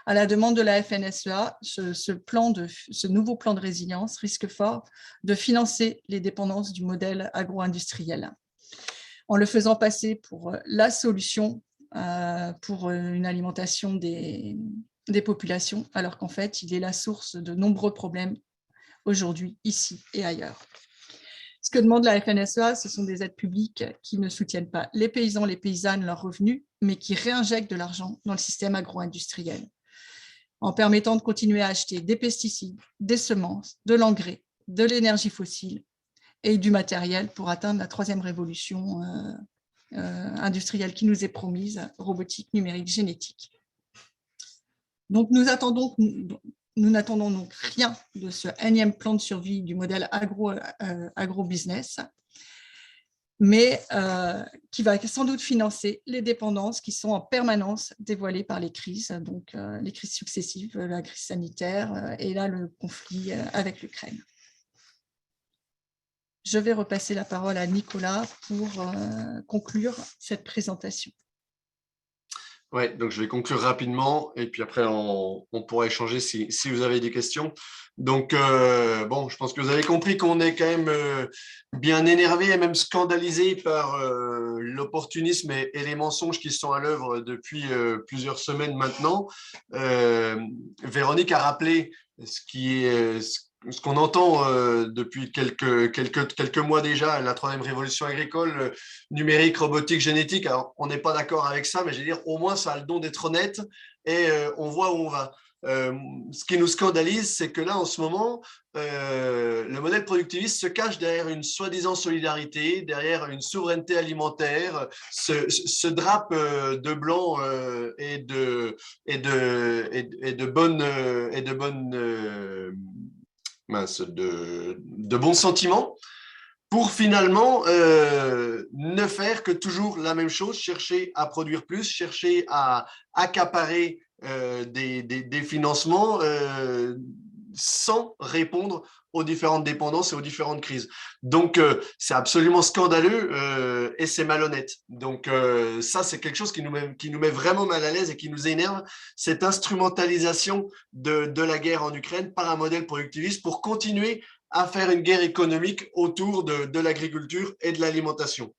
D: À la demande de la FNSEA, ce nouveau plan de résilience risque fort de financer les dépendances du modèle agro-industriel. en le faisant passer pour la solution pour une alimentation des populations, alors qu'en fait, il est la source de nombreux problèmes aujourd'hui, ici et ailleurs. Ce que demande la FNSEA, ce sont des aides publiques qui ne soutiennent pas les paysans, les paysannes, leurs revenus, mais qui réinjectent de l'argent dans le système agro-industriel, en permettant de continuer à acheter des pesticides, des semences, de l'engrais, de l'énergie fossile et du matériel pour atteindre la troisième révolution industrielle qui nous est promise, robotique, numérique, génétique. Donc nous n'attendons donc rien de ce énième plan de survie du modèle agro-business, mais qui va sans doute financer les dépendances qui sont en permanence dévoilées par les crises, donc les crises successives, la crise sanitaire et là le conflit avec l'Ukraine. Je vais repasser la parole à Nicolas pour conclure cette présentation.
B: Ouais, donc je vais conclure rapidement et puis après on pourra échanger si vous avez des questions. Donc bon, je pense que vous avez compris qu'on est quand même bien énervé et même scandalisé par l'opportunisme et les mensonges qui sont à l'œuvre depuis plusieurs semaines maintenant. Véronique a rappelé ce qu'on entend depuis quelques mois déjà, la troisième révolution agricole, numérique, robotique, génétique. Alors, on n'est pas d'accord avec ça, mais je veux dire, au moins, ça a le don d'être honnête et on voit où on va. Ce qui nous scandalise, c'est que là, en ce moment, le modèle productiviste se cache derrière une soi-disant solidarité, derrière une souveraineté alimentaire, se drape de blanc et de bons sentiments pour finalement ne faire que toujours la même chose, chercher à produire plus, chercher à accaparer des financements sans répondre aux différentes dépendances et aux différentes crises. Donc, c'est absolument scandaleux et c'est malhonnête. Donc, ça, c'est quelque chose qui nous met vraiment mal à l'aise et qui nous énerve, cette instrumentalisation de la guerre en Ukraine par un modèle productiviste pour continuer à faire une guerre économique autour de l'agriculture et de l'alimentation.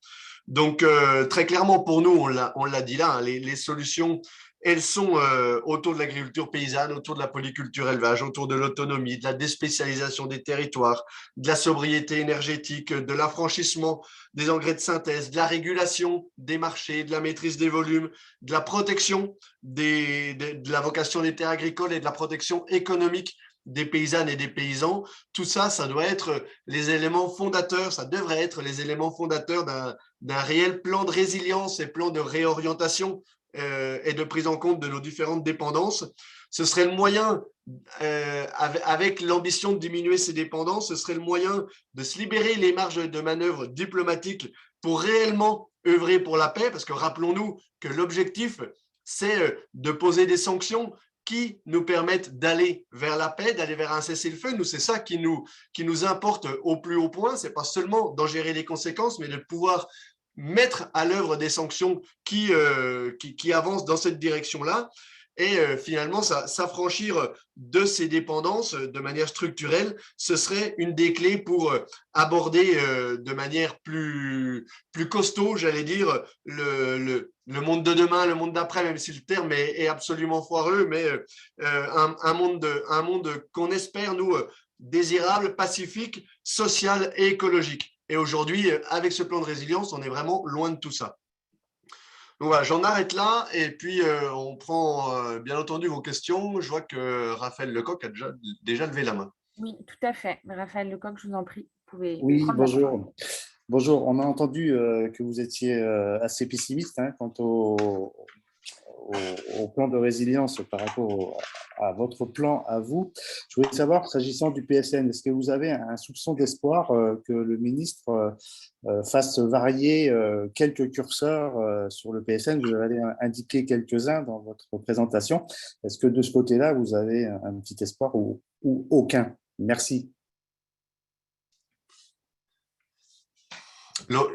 B: Donc, très clairement, pour nous, on l'a dit là, hein, les solutions, elles sont autour de l'agriculture paysanne, autour de la polyculture élevage, autour de l'autonomie, de la déspécialisation des territoires, de la sobriété énergétique, de l'affranchissement des engrais de synthèse, de la régulation des marchés, de la maîtrise des volumes, de la protection de la vocation des terres agricoles et de la protection économique des paysannes et des paysans. Tout ça, ça doit être les éléments fondateurs, ça devrait être les éléments fondateurs d'un réel plan de résilience et plan de réorientation et de prise en compte de nos différentes dépendances. Ce serait le moyen, avec l'ambition de diminuer ces dépendances, ce serait le moyen de se libérer les marges de manœuvre diplomatiques pour réellement œuvrer pour la paix, parce que rappelons-nous que l'objectif, c'est de poser des sanctions qui nous permettent d'aller vers la paix, d'aller vers un cessez-le-feu. Nous, c'est ça qui nous importe au plus haut point. Ce n'est pas seulement d'en gérer les conséquences, mais de pouvoir mettre à l'œuvre des sanctions qui avancent dans cette direction-là et finalement s'affranchir de ces dépendances de manière structurelle, ce serait une des clés pour aborder de manière plus costaud, j'allais dire, le monde de demain, le monde d'après, même si le terme est absolument foireux, mais un monde qu'on espère, nous, désirable, pacifique, social et écologique. Et aujourd'hui, avec ce plan de résilience, on est vraiment loin de tout ça. Donc voilà, j'en arrête là et puis on prend bien entendu vos questions. Je vois que Raphaël Lecoq a déjà levé la main.
A: Oui, tout à fait. Raphaël Lecoq, je vous en prie, vous pouvez
E: Oui,
A: prendre la parole.
E: bonjour. Bonjour, on a entendu que vous étiez assez pessimiste quant au plan de résilience par rapport à votre plan à vous. Je voulais savoir, s'agissant du PSN, est-ce que vous avez un soupçon d'espoir que le ministre fasse varier quelques curseurs sur le PSN? Vous avez indiqué quelques-uns dans votre présentation. Est-ce que de ce côté-là, vous avez un petit espoir ou aucun? Merci.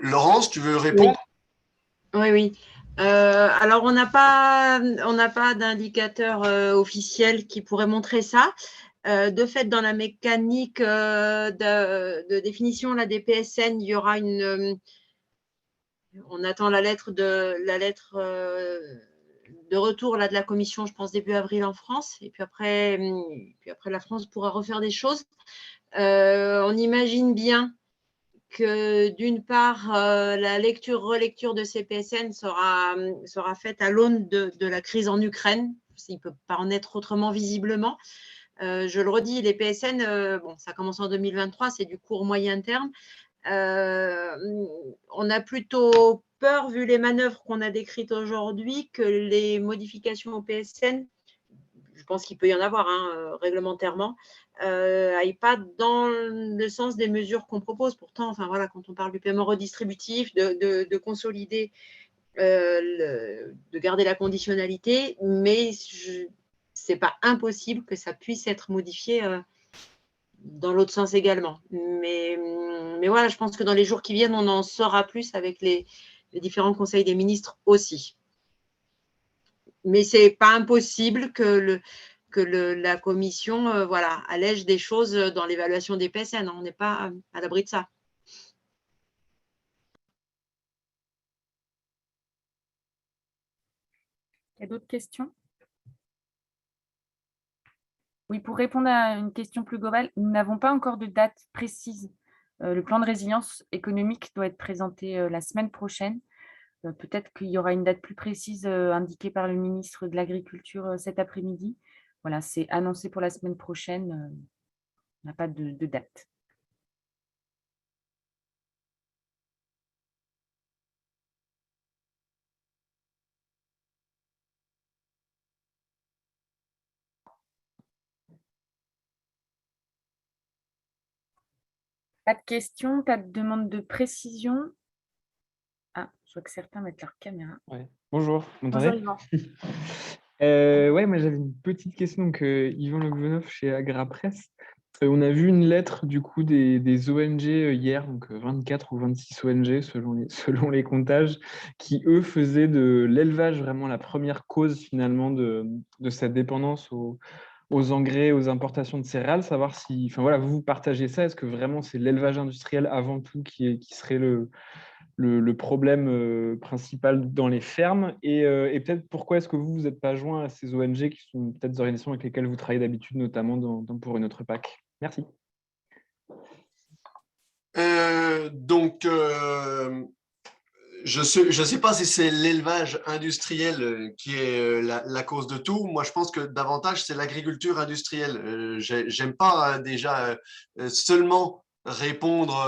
B: Laurence, tu veux répondre?
C: Oui. Alors, on n'a pas d'indicateur officiel qui pourrait montrer ça. De fait, dans la mécanique de définition là, des PSN, il y aura On attend la lettre de retour là, de la commission, je pense début avril en France. Et puis après, la France pourra refaire des choses. On imagine bien que d'une part, la relecture de ces PSN sera faite à l'aune de la crise en Ukraine. Il ne peut pas en être autrement visiblement. Je le redis, les PSN, ça commence en 2023, c'est du court moyen terme. On a plutôt peur, vu les manœuvres qu'on a décrites aujourd'hui, que les modifications au PSN, je pense qu'il peut y en avoir réglementairement, n'aillent pas dans le sens des mesures qu'on propose. Pourtant, quand on parle du paiement redistributif, de consolider, de garder la conditionnalité, mais ce n'est pas impossible que ça puisse être modifié dans l'autre sens également. Mais voilà, je pense que dans les jours qui viennent, on en saura plus avec les différents conseils des ministres aussi. Mais ce n'est pas impossible que la commission allège des choses dans l'évaluation des PSN. On n'est pas à l'abri de ça.
A: Il y a d'autres questions? Oui, pour répondre à une question plus globale, nous n'avons pas encore de date précise. Le plan de résilience économique doit être présenté la semaine prochaine. Peut-être qu'il y aura une date plus précise indiquée par le ministre de l'Agriculture cet après-midi. Voilà, c'est annoncé pour la semaine prochaine. On n'a pas de date. Pas de questions, pas de demande de précision. Ah, je vois que certains mettent leur caméra.
F: Ouais. Bonjour, vous
A: Bonjour
F: m'entendez?
A: Yvan.
F: Moi j'avais une petite question. Donc, Yvan Logvenov chez Agrapresse. On a vu une lettre du coup des ONG hier, donc 24 ou 26 ONG selon les comptages, qui eux faisaient de l'élevage vraiment la première cause finalement de cette dépendance aux engrais, aux importations de céréales. Savoir si, vous partagez ça. Est-ce que vraiment c'est l'élevage industriel avant tout qui serait le problème principal dans les fermes, et peut-être pourquoi est-ce que vous n'êtes pas joint à ces ONG qui sont peut-être des organisations avec lesquelles vous travaillez d'habitude, notamment pour une autre PAC? Merci.
B: Je ne sais pas si c'est l'élevage industriel qui est la cause de tout. Moi, je pense que davantage, c'est l'agriculture industrielle. J'aime pas déjà seulement répondre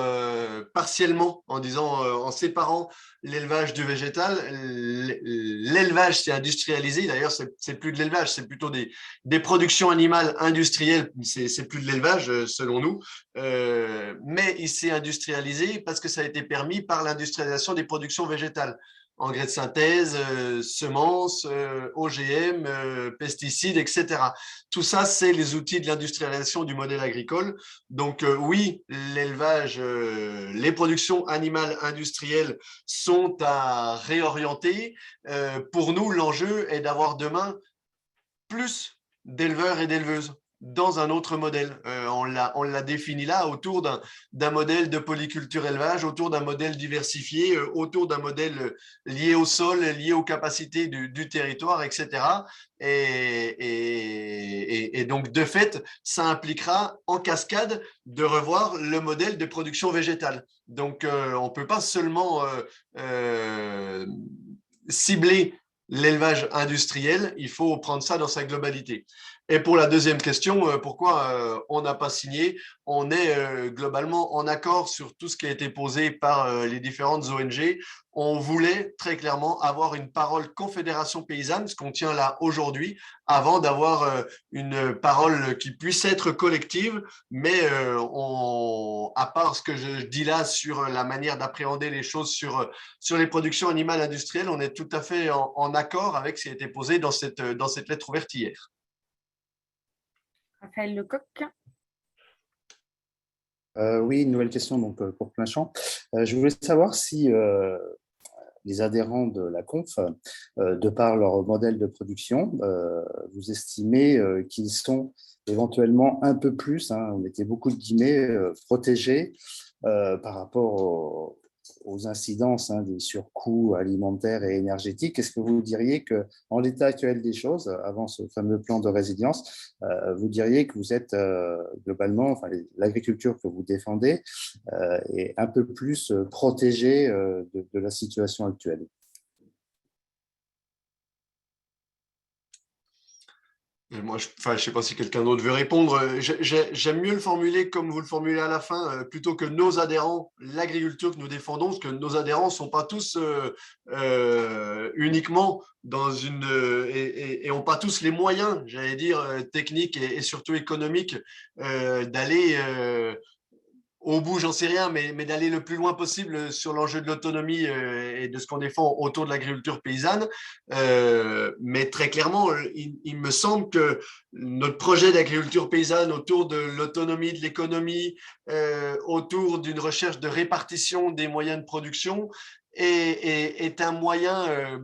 B: partiellement en disant, en séparant l'élevage du végétal. L'élevage, c'est industrialisé. D'ailleurs, c'est plus de l'élevage, c'est plutôt des productions animales industrielles. C'est plus de l'élevage, selon nous. Mais il s'est industrialisé parce que ça a été permis par l'industrialisation des productions végétales. Engrais de synthèse, semences, OGM, pesticides, etc. Tout ça, c'est les outils de l'industrialisation du modèle agricole. Donc oui, l'élevage, les productions animales industrielles sont à réorienter. Pour nous, l'enjeu est d'avoir demain plus d'éleveurs et d'éleveuses dans un autre modèle. On l'a défini là autour d'un modèle de polyculture élevage, autour d'un modèle diversifié, autour d'un modèle lié au sol, lié aux capacités du territoire, etc. Et donc, de fait, ça impliquera en cascade de revoir le modèle de production végétale. Donc, on ne peut pas seulement cibler l'élevage industriel, il faut prendre ça dans sa globalité. Et pour la deuxième question, pourquoi on n'a pas signé? On est globalement en accord sur tout ce qui a été posé par les différentes ONG. On voulait très clairement avoir une parole confédération paysanne, ce qu'on tient là aujourd'hui, avant d'avoir une parole qui puisse être collective. Mais à part ce que je dis là sur la manière d'appréhender les choses sur les productions animales industrielles, on est tout à fait en accord avec ce qui a été posé dans cette lettre ouverte hier.
A: Raphaël Lecoq.
E: Oui, une nouvelle question donc, pour Plein-Champ. Je voulais savoir si les adhérents de la Conf, de par leur modèle de production, vous estimez qu'ils sont éventuellement un peu plus, on mettait beaucoup de guillemets, protégés par rapport aux incidences des surcoûts alimentaires et énergétiques, est-ce que vous diriez qu'en l'état actuel des choses, avant ce fameux plan de résilience, vous diriez que vous êtes globalement, enfin, l'agriculture que vous défendez est un peu plus protégée de la situation actuelle?
B: Et moi, je ne sais pas si quelqu'un d'autre veut répondre. J'aime mieux le formuler comme vous le formulez à la fin, plutôt que nos adhérents, l'agriculture que nous défendons, parce que nos adhérents ne sont pas tous uniquement dans une et n'ont pas tous les moyens, j'allais dire, techniques et surtout économiques d'aller au bout, j'en sais rien, mais d'aller le plus loin possible sur l'enjeu de l'autonomie et de ce qu'on défend autour de l'agriculture paysanne. Mais très clairement, il me semble que notre projet d'agriculture paysanne autour de l'autonomie de l'économie, autour d'une recherche de répartition des moyens de production, est un moyen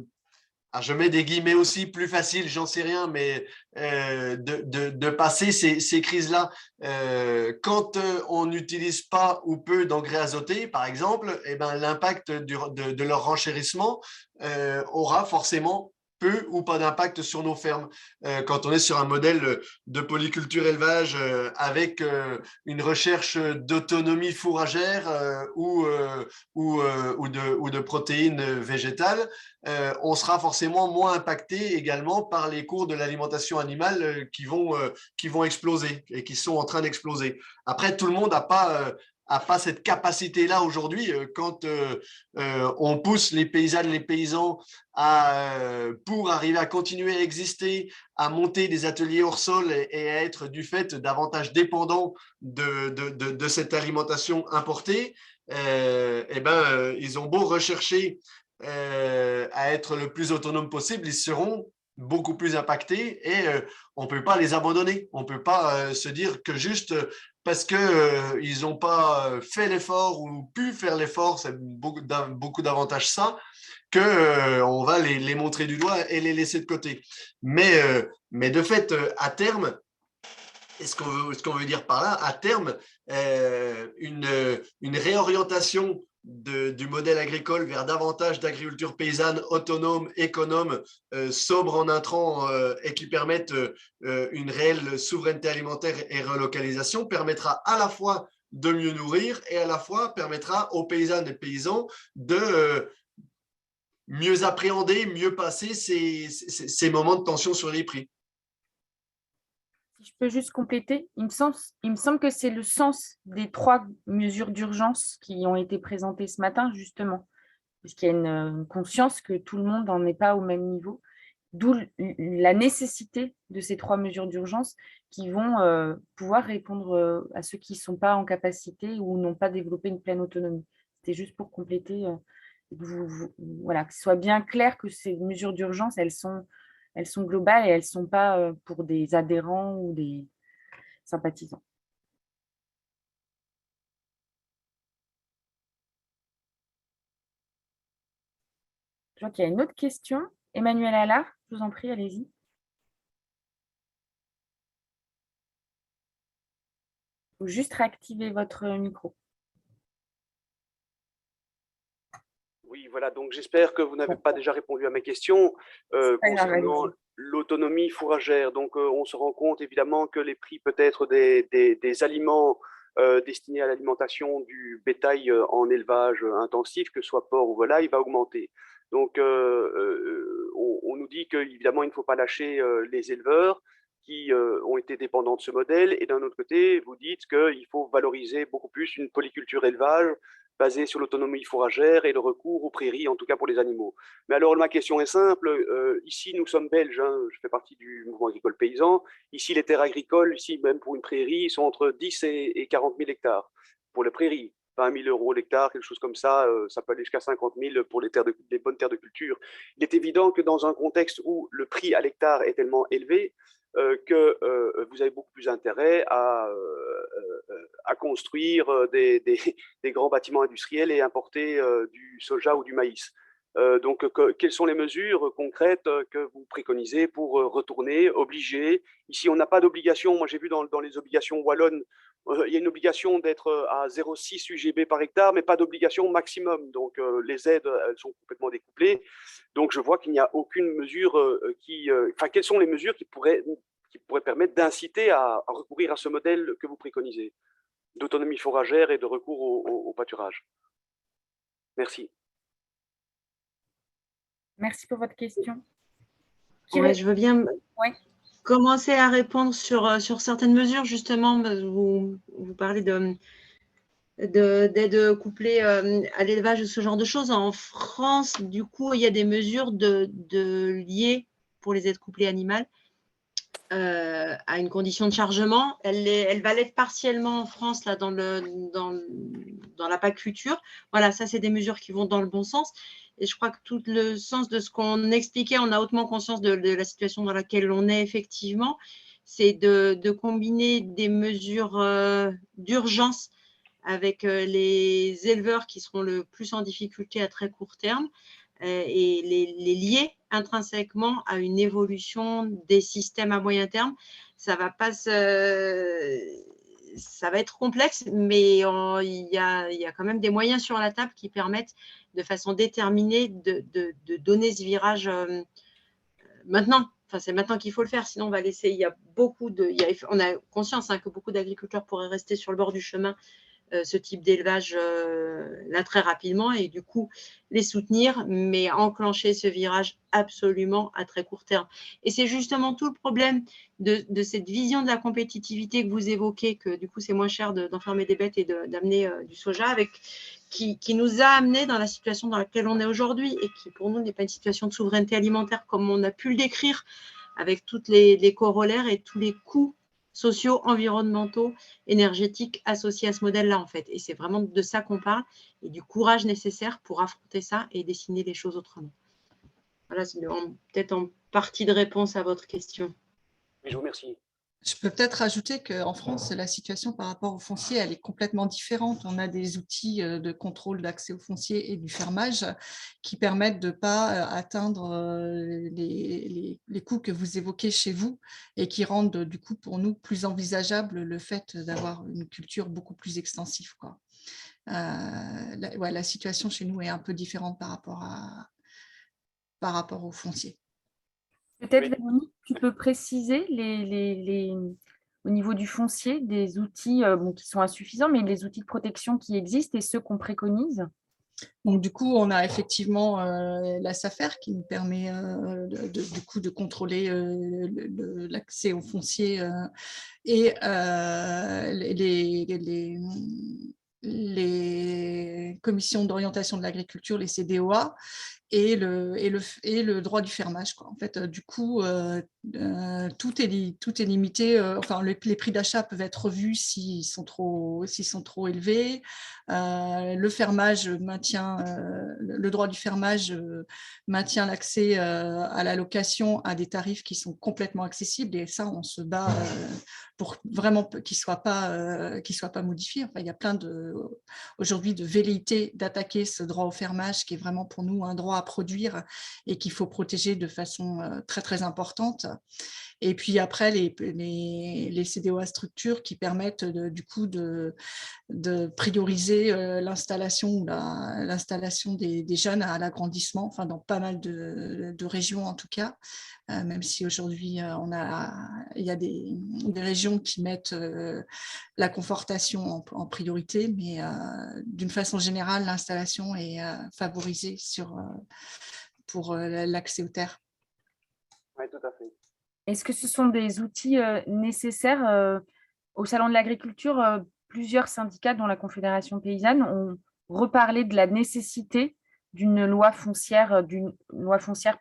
B: je mets des guillemets aussi, plus facile, j'en sais rien, mais de passer ces crises-là. Quand on n'utilise pas ou peu d'engrais azotés, par exemple, eh ben, l'impact de leur renchérissement aura forcément peu ou pas d'impact sur nos fermes. Quand on est sur un modèle de polyculture élevage avec une recherche d'autonomie fourragère ou de protéines végétales, on sera forcément moins impacté également par les cours de l'alimentation animale qui vont exploser et qui sont en train d'exploser. Après, tout le monde n'a pas cette capacité-là aujourd'hui. Quand on pousse les paysannes, les paysans pour arriver à continuer à exister, à monter des ateliers hors sol et à être du fait davantage dépendants de cette alimentation importée, ils ont beau rechercher à être le plus autonome possible, ils seront beaucoup plus impactés et on ne peut pas les abandonner. On ne peut pas se dire que juste parce qu'ils n'ont pas fait l'effort ou pu faire l'effort, c'est beaucoup davantage ça, qu'on va les montrer du doigt et les laisser de côté. Mais de fait, à terme, et ce qu'on veut dire par là, à terme, une réorientation du modèle agricole vers davantage d'agriculture paysanne autonome, économe, sobre en intrants et qui permettent une réelle souveraineté alimentaire et relocalisation permettra à la fois de mieux nourrir et à la fois permettra aux paysannes et paysans de mieux appréhender, mieux passer ces moments de tension sur les prix.
A: Si je peux juste compléter, il me semble que c'est le sens des 3 mesures d'urgence qui ont été présentées ce matin, justement, parce qu'il y a une conscience que tout le monde n'en est pas au même niveau, d'où la nécessité de ces 3 mesures d'urgence qui vont pouvoir répondre à ceux qui ne sont pas en capacité ou n'ont pas développé une pleine autonomie. C'était juste pour compléter, voilà, que ce soit bien clair que ces mesures d'urgence, elles sont globales et elles ne sont pas pour des adhérents ou des sympathisants. Je vois qu'il y a une autre question. Emmanuel Allard, je vous en prie, allez-y. Il faut juste réactiver votre micro.
G: Oui, voilà, donc j'espère que vous n'avez pas déjà répondu à mes questions concernant l'autonomie fourragère. Donc on se rend compte évidemment que les prix peut-être des aliments destinés à l'alimentation du bétail en élevage intensif, que ce soit porc ou volaille, va augmenter. Donc on nous dit qu'évidemment il ne faut pas lâcher les éleveurs qui ont été dépendants de ce modèle. Et d'un autre côté, vous dites qu'il faut valoriser beaucoup plus une polyculture élevage basée sur l'autonomie fourragère et le recours aux prairies, en tout cas pour les animaux. Mais alors, ma question est simple. Ici, nous sommes belges, hein, je fais partie du mouvement agricole paysan. Ici, les terres agricoles, ici, même pour une prairie, sont entre 10 et 40 000 hectares pour les prairies. 20 000 euros l'hectare, quelque chose comme ça peut aller jusqu'à 50 000 pour les bonnes terres de culture. Il est évident que dans un contexte où le prix à l'hectare est tellement élevé, que vous avez beaucoup plus intérêt à construire des grands bâtiments industriels et importer du soja ou du maïs. Donc, quelles sont les mesures concrètes que vous préconisez pour retourner, obliger? Ici, on n'a pas d'obligation. Moi, j'ai vu dans les obligations wallonnes il y a une obligation d'être à 0,6 UGB par hectare, mais pas d'obligation maximum. Donc, les aides, elles sont complètement découplées. Donc, je vois qu'il n'y a aucune mesure quelles sont les mesures qui pourraient permettre d'inciter à recourir à ce modèle que vous préconisez, d'autonomie fourragère et de recours au pâturage? Merci.
A: Merci pour votre question.
C: Ouais, je veux bien
A: Ouais.
C: commencer à répondre sur certaines mesures. Justement, vous parlez d'aide couplée à l'élevage, ce genre de choses. En France, du coup, il y a des mesures liées pour les aides couplées animales à une condition de chargement. Elle va l'être partiellement en France là, dans la PAC future. Voilà, ça, c'est des mesures qui vont dans le bon sens. Et je crois que tout le sens de ce qu'on expliquait, on a hautement conscience de la situation dans laquelle on est effectivement, c'est de combiner des mesures d'urgence avec les éleveurs qui seront le plus en difficulté à très court terme et les lier intrinsèquement à une évolution des systèmes à moyen terme. Ça va être complexe, mais il y a quand même des moyens sur la table qui permettent de façon déterminée de donner ce virage maintenant. Enfin, c'est maintenant qu'il faut le faire, sinon on va laisser. On a conscience que beaucoup d'agriculteurs pourraient rester sur le bord du chemin ce type d'élevage là très rapidement et du coup les soutenir, mais enclencher ce virage absolument à très court terme. Et c'est justement tout le problème de cette vision de la compétitivité que vous évoquez, que du coup c'est moins cher d'enfermer des bêtes et d'amener du soja, qui nous a amené dans la situation dans laquelle on est aujourd'hui et qui pour nous n'est pas une situation de souveraineté alimentaire comme on a pu le décrire, avec toutes les corollaires et tous les coûts sociaux, environnementaux, énergétiques associés à ce modèle-là, en fait. Et c'est vraiment de ça qu'on parle et du courage nécessaire pour affronter ça et dessiner les choses autrement. Voilà, c'est peut-être en partie de réponse à votre question.
G: Oui, je vous remercie.
D: Je peux peut-être rajouter qu'en France, la situation par rapport au foncier, elle est complètement différente. On a des outils de contrôle d'accès au foncier et du fermage qui permettent de ne pas atteindre les coûts que vous évoquez chez vous et qui rendent du coup pour nous plus envisageable le fait d'avoir une culture beaucoup plus extensive, quoi. La situation chez nous est un peu différente par rapport au foncier.
A: Peut-être, Véronique, tu peux préciser au niveau du foncier, des outils qui sont insuffisants, mais les outils de protection qui existent et ceux qu'on préconise?
D: Donc, du coup, on a effectivement la SAFER qui nous permet du coup, de contrôler l'accès au foncier et les commissions d'orientation de l'agriculture, les CDOA, et le droit du fermage, quoi. En fait, du coup, tout est limité. Enfin, les prix d'achat peuvent être revus s'ils sont trop élevés. Le fermage maintient, le droit du fermage maintient l'accès à la location à des tarifs qui sont complètement accessibles. Et ça, on se bat pour vraiment qu'ils ne soient pas modifiés. Enfin, il y a plein aujourd'hui de velléités d'attaquer ce droit au fermage qui est vraiment pour nous un droit à produire et qu'il faut protéger de façon très, très importante. Et puis après, les CDOA structures qui permettent du coup de prioriser l'installation des jeunes à l'agrandissement, enfin dans pas mal de régions en tout cas, même si aujourd'hui il y a des régions qui mettent la confortation en priorité, mais d'une façon générale, l'installation est favorisée pour l'accès aux terres.
G: Oui, tout à fait.
A: Est-ce que ce sont des outils nécessaires au Salon de l'agriculture? Plusieurs syndicats, dont la Confédération paysanne, ont reparlé de la nécessité d'une loi foncière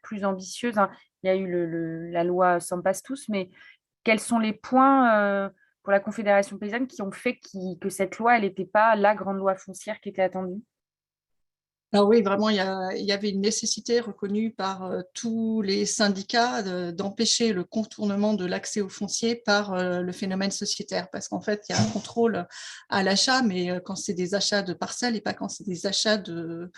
A: plus ambitieuse. Il y a eu la loi Sans passe-tous, mais quels sont les points pour la Confédération paysanne qui ont fait que cette loi, elle n'était pas la grande loi foncière qui était attendue?
D: Alors oui, vraiment, il y avait une nécessité reconnue par tous les syndicats d'empêcher le contournement de l'accès au foncier par le phénomène sociétaire, parce qu'en fait, il y a un contrôle à l'achat, mais quand c'est des achats de parcelles et pas quand c'est des achats de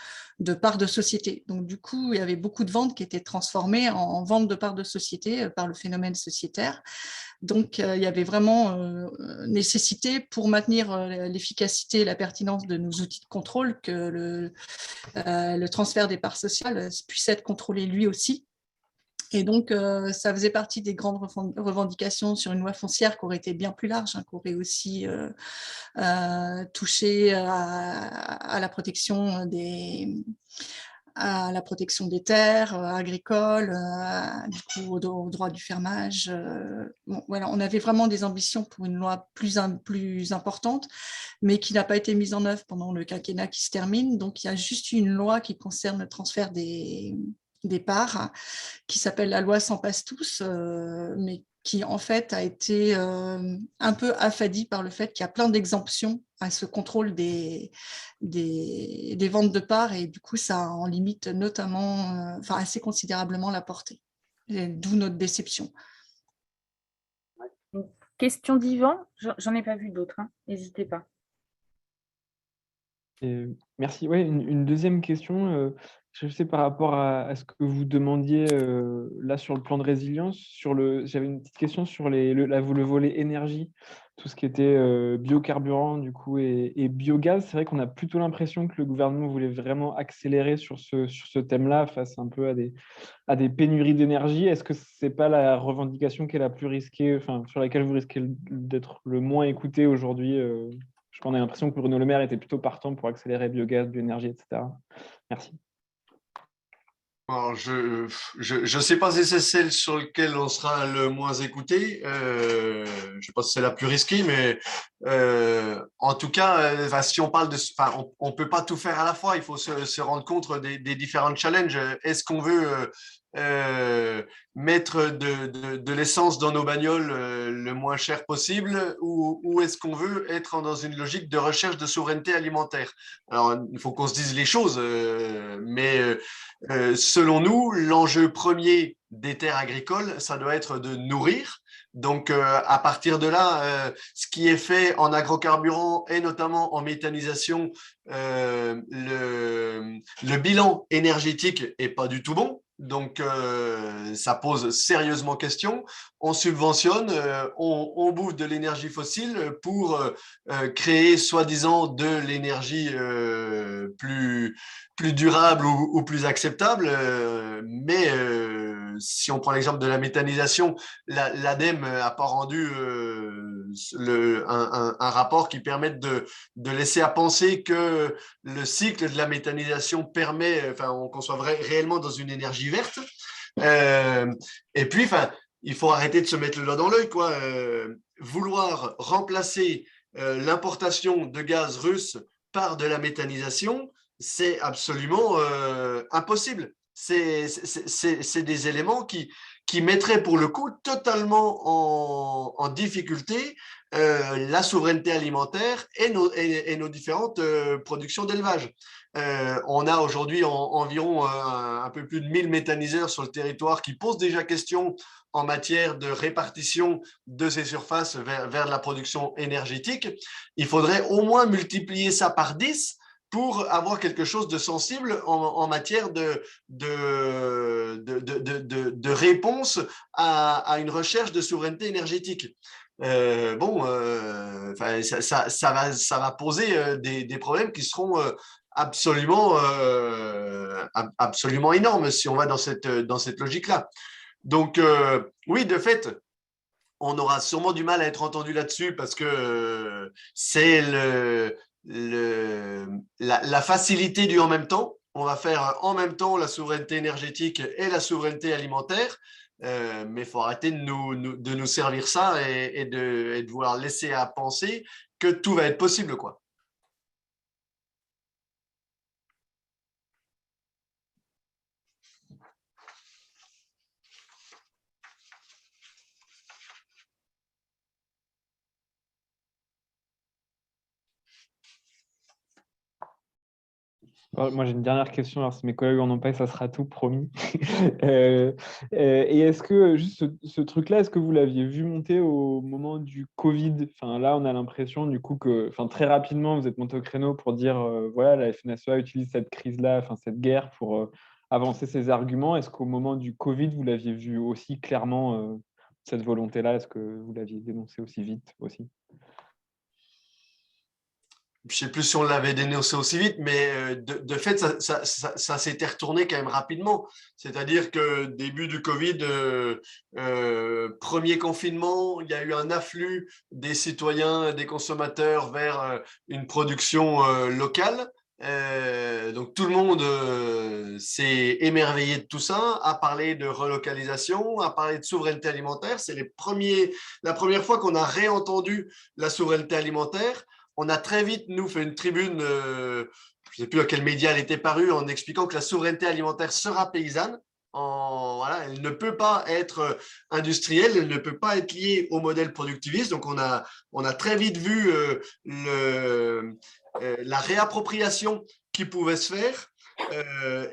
D: parts de société. Donc du coup, il y avait beaucoup de ventes qui étaient transformées en ventes de parts de société par le phénomène sociétaire. Donc, il y avait vraiment nécessité pour maintenir l'efficacité et la pertinence de nos outils de contrôle que le transfert des parts sociales puisse être contrôlé lui aussi. Et donc, ça faisait partie des grandes revendications sur une loi foncière qui aurait été bien plus large, qui aurait aussi touché à la protection des terres agricoles, du coup, au droit du fermage. Bon, voilà, on avait vraiment des ambitions pour une loi plus importante, mais qui n'a pas été mise en œuvre pendant le quinquennat qui se termine. Donc, il y a juste une loi qui concerne le transfert des parts, qui s'appelle la loi Sans Passe-Tous, mais qui en fait a été un peu affadie par le fait qu'il y a plein d'exemptions à ce contrôle des ventes de parts, et du coup ça en limite notamment, assez considérablement la portée, d'où notre déception.
A: Question d'Yvan, j'en ai pas vu d'autres, n'hésitez pas.
F: Merci. Ouais, une deuxième question, je sais par rapport à ce que vous demandiez là sur le plan de résilience, j'avais une petite question sur le volet énergie, tout ce qui était biocarburant du coup et biogaz. C'est vrai qu'on a plutôt l'impression que le gouvernement voulait vraiment accélérer sur ce thème-là face un peu à des pénuries d'énergie. Est-ce que c'est pas la revendication qui est la plus risquée, sur laquelle vous risquez d'être le moins écouté aujourd'hui? Je pense qu'on a l'impression que Bruno Le Maire était plutôt partant pour accélérer biogaz, bioénergie, etc. Merci.
B: Alors, je sais pas si c'est celle sur laquelle on sera le moins écouté. Je sais pas si c'est la plus risquée, mais en tout cas, si on parle on peut pas tout faire à la fois. Il faut se rendre compte des différents challenges. Est-ce qu'on veut mettre de l'essence dans nos bagnoles le moins cher possible, ou est-ce qu'on veut être dans une logique de recherche de souveraineté alimentaire? Alors, il faut qu'on se dise les choses, mais selon nous, l'enjeu premier des terres agricoles, ça doit être de nourrir. Donc, à partir de là, ce qui est fait en agrocarburant et notamment en méthanisation, le bilan énergétique est pas du tout bon. Donc, ça pose sérieusement question. On subventionne, on bouffe de l'énergie fossile pour créer soi-disant de l'énergie plus durable ou plus acceptable. Mais si on prend l'exemple de la méthanisation, l'ADEME n'a pas rendu un rapport qui permette de laisser à penser que le cycle de la méthanisation permet, qu'on soit réellement dans une énergie verte. Et puis, il faut arrêter de se mettre le doigt dans l'œil, quoi. Vouloir remplacer l'importation de gaz russe par de la méthanisation, c'est absolument impossible. C'est des éléments qui mettraient pour le coup totalement en difficulté la souveraineté alimentaire et nos différentes productions d'élevage. On a aujourd'hui environ un peu plus de 1000 méthaniseurs sur le territoire qui posent déjà question en matière de répartition de ces surfaces vers la production énergétique. Il faudrait au moins multiplier ça par 10 pour avoir quelque chose de sensible en matière de réponse à une recherche de souveraineté énergétique. Ça va poser des problèmes qui seront absolument énormes si on va dans cette logique-là. Donc, oui, de fait, on aura sûrement du mal à être entendu là-dessus parce que c'est la facilité du en même temps. On va faire en même temps la souveraineté énergétique et la souveraineté alimentaire, mais il faut arrêter de nous servir ça et de vouloir laisser à penser que tout va être possible, quoi.
F: Moi, j'ai une dernière question. Alors, si mes collègues en ont pas, ça sera tout, promis. Et est-ce que, juste ce truc-là, est-ce que vous l'aviez vu monter au moment du Covid? Là, on a l'impression, du coup, que très rapidement, vous êtes monté au créneau pour dire, voilà, la FNSEA utilise cette crise-là, cette guerre pour avancer ses arguments. Est-ce qu'au moment du Covid, vous l'aviez vu aussi clairement cette volonté-là, est-ce que vous l'aviez dénoncée aussi vite aussi?
B: Je ne sais plus si on l'avait dénoncé aussi vite, mais de fait, ça s'était retourné quand même rapidement. C'est-à-dire que début du Covid, premier confinement, il y a eu un afflux des citoyens, des consommateurs vers une production locale. Donc tout le monde s'est émerveillé de tout ça, a parlé de relocalisation, a parlé de souveraineté alimentaire. C'est la première fois qu'on a réentendu la souveraineté alimentaire. On a très vite, nous, fait une tribune, je ne sais plus à quel média elle était parue, en expliquant que la souveraineté alimentaire sera paysanne. Voilà, elle ne peut pas être industrielle, elle ne peut pas être liée au modèle productiviste. Donc, on a très vite vu la réappropriation qui pouvait se faire.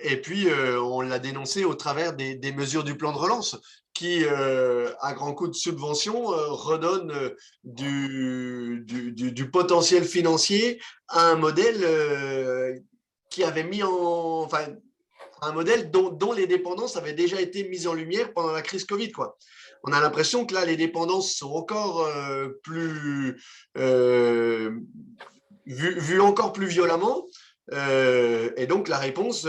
B: Et puis, on l'a dénoncé au travers des mesures du plan de relance qui, à grands coups de subvention, redonne du potentiel financier à un modèle qui avait mis enfin, un modèle dont les dépendances avaient déjà été mises en lumière pendant la crise Covid, quoi. On a l'impression que là, les dépendances sont encore vues encore plus violemment. Et donc, la réponse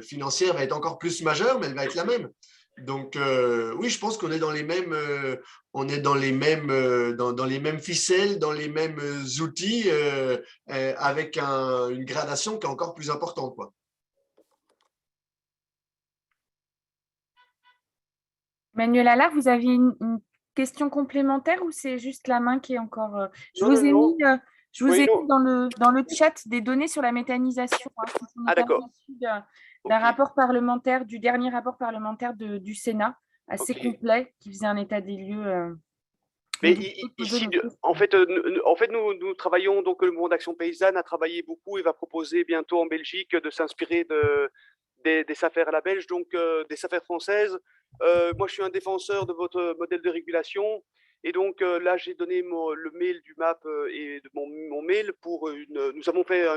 B: financière va être encore plus majeure, mais elle va être la même. Donc, oui, je pense qu'on est dans les mêmes, dans les mêmes ficelles, dans les mêmes outils, avec une gradation qui est encore plus importante, quoi.
A: Manuel Allard, vous aviez une question complémentaire ou c'est juste la main qui est encore… Je
G: Non,
A: vous ai
G: non.
A: mis dans le chat des données sur la méthanisation, hein, qui sont
G: d'accord.
A: issues d'un rapport parlementaire, du dernier rapport parlementaire du Sénat, assez complet, qui faisait un état des lieux.
G: Mais ici, en fait, nous travaillons, donc le Mouvement d'Action Paysanne a travaillé beaucoup et va proposer bientôt en Belgique de s'inspirer des SAFER à la belge, donc des SAFER françaises. Moi, je suis un défenseur de votre modèle de régulation. Et donc là, j'ai donné le mail du MAP et de mon mail pour nous avons fait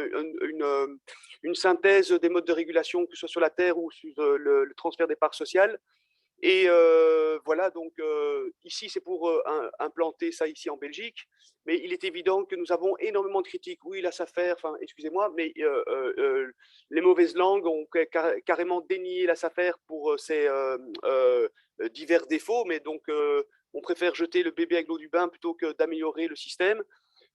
G: une synthèse des modes de régulation, que ce soit sur la terre ou sur le transfert des parts sociales. Et voilà, donc ici, c'est pour implanter ça ici en Belgique. Mais il est évident que nous avons énormément de critiques. Oui, la SAFER, enfin, excusez-moi, mais les mauvaises langues ont carrément dénié la SAFER pour ses divers défauts. Mais donc, on préfère jeter le bébé avec l'eau du bain plutôt que d'améliorer le système.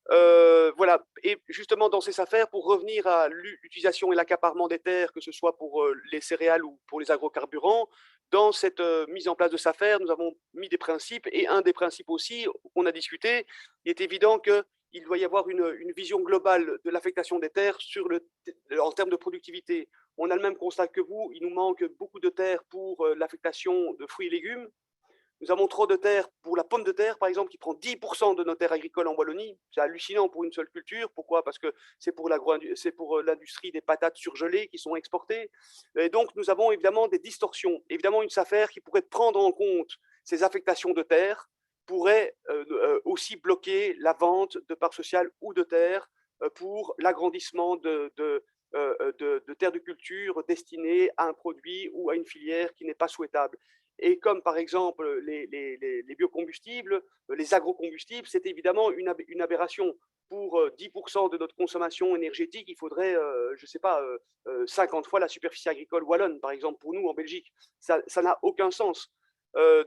G: Voilà, et justement dans ces affaires, pour revenir à l'utilisation et l'accaparement des terres, que ce soit pour les céréales ou pour les agrocarburants, dans cette mise en place de SAFER, nous avons mis des principes, et un des principes aussi, on a discuté, il est évident qu'il doit y avoir une vision globale de l'affectation des terres en termes de productivité. On a le même constat que vous, il nous manque beaucoup de terres pour l'affectation de fruits et légumes. Nous avons trop de terre pour la pomme de terre, par exemple, qui prend 10% de nos terres agricoles en Wallonie. C'est hallucinant pour une seule culture. Pourquoi? Parce que c'est pour l'industrie des patates surgelées qui sont exportées. Et donc, nous avons évidemment des distorsions. Évidemment, une SAFER qui pourrait prendre en compte ces affectations de terre pourrait aussi bloquer la vente de parts sociales ou de terres pour l'agrandissement de terres de culture destinées à un produit ou à une filière qui n'est pas souhaitable. Et comme par exemple les biocombustibles, les agrocombustibles, c'est évidemment une aberration. Pour 10% de notre consommation énergétique, il faudrait, je ne sais pas, 50 fois la superficie agricole wallonne, par exemple, pour nous en Belgique. Ça n'a aucun sens.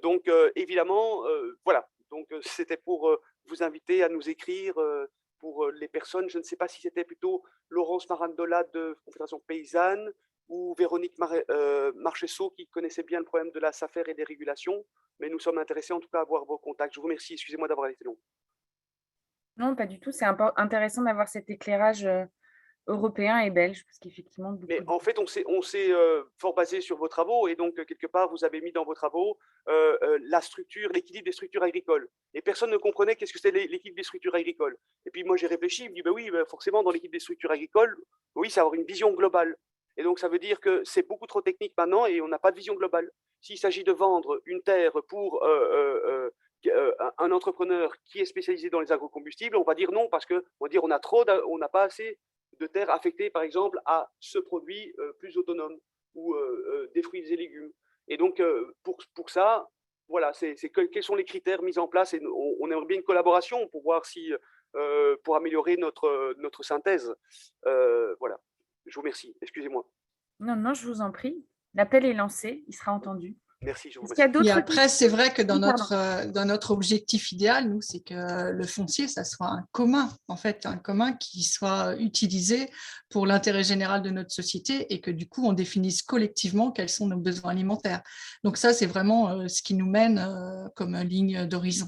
G: Donc, évidemment, voilà. Donc, c'était pour vous inviter à nous écrire pour les personnes. Je ne sais pas si c'était plutôt Laurence Marandola de Confédération Paysanne, ou Véronique Marchessault, qui connaissait bien le problème de la SAFER et des régulations, mais nous sommes intéressés en tout cas à avoir vos contacts. Je vous remercie, excusez-moi d'avoir été long.
A: Non, pas du tout, c'est intéressant d'avoir cet éclairage européen et belge, parce qu'effectivement…
G: Mais en fait, on s'est fort basé sur vos travaux, et donc quelque part, vous avez mis dans vos travaux la structure, l'équilibre des structures agricoles. Et personne ne comprenait qu'est-ce que c'était l'équilibre des structures agricoles. Et puis moi, j'ai réfléchi, je me dis, ben oui, forcément, dans l'équilibre des structures agricoles, oui, c'est avoir une vision globale. Et donc, ça veut dire que c'est beaucoup trop technique maintenant et on n'a pas de vision globale. S'il s'agit de vendre une terre pour un entrepreneur qui est spécialisé dans les agrocombustibles, on va dire non parce qu'on n'a pas assez de terres affectées, par exemple, à ce produit plus autonome ou des fruits et légumes. Et donc, pour ça, voilà, quels sont les critères mis en place, et on aimerait bien une collaboration pour voir si, pour améliorer notre synthèse. Voilà, je vous remercie, excusez-moi.
A: Non, non, je vous en prie. L'appel est lancé, il sera entendu.
G: Merci, je vous
A: Est-ce qu'il y a
G: remercie.
D: Et
A: d'autres
D: après, c'est vrai que dans
A: Oui, pardon.
D: notre objectif idéal, nous, c'est que le foncier, ça soit un commun, en fait, un commun qui soit utilisé pour l'intérêt général de notre société et que du coup, on définisse collectivement quels sont nos besoins alimentaires. Donc ça, c'est vraiment ce qui nous mène comme ligne d'horizon.